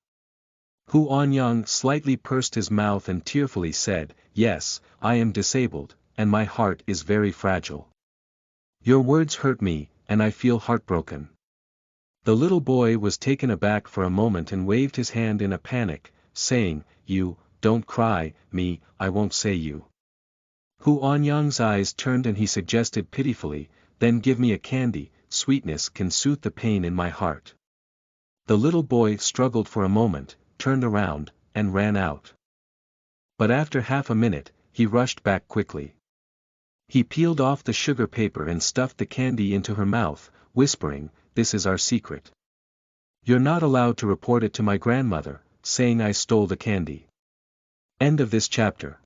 Anyang slightly pursed his mouth and tearfully said, "Yes, I am disabled, and my heart is very fragile. Your words hurt me, and I feel heartbroken." The little boy was taken aback for a moment and waved his hand in a panic, saying, Don't cry, I won't say you." Anyang's eyes turned and he suggested pitifully, "Then give me a candy, sweetness can soothe the pain in my heart." The little boy struggled for a moment, turned around, and ran out. But after half a minute, he rushed back quickly. He peeled off the sugar paper and stuffed the candy into her mouth, whispering, "This is our secret. You're not allowed to report it to my grandmother, saying I stole the candy." End of this chapter.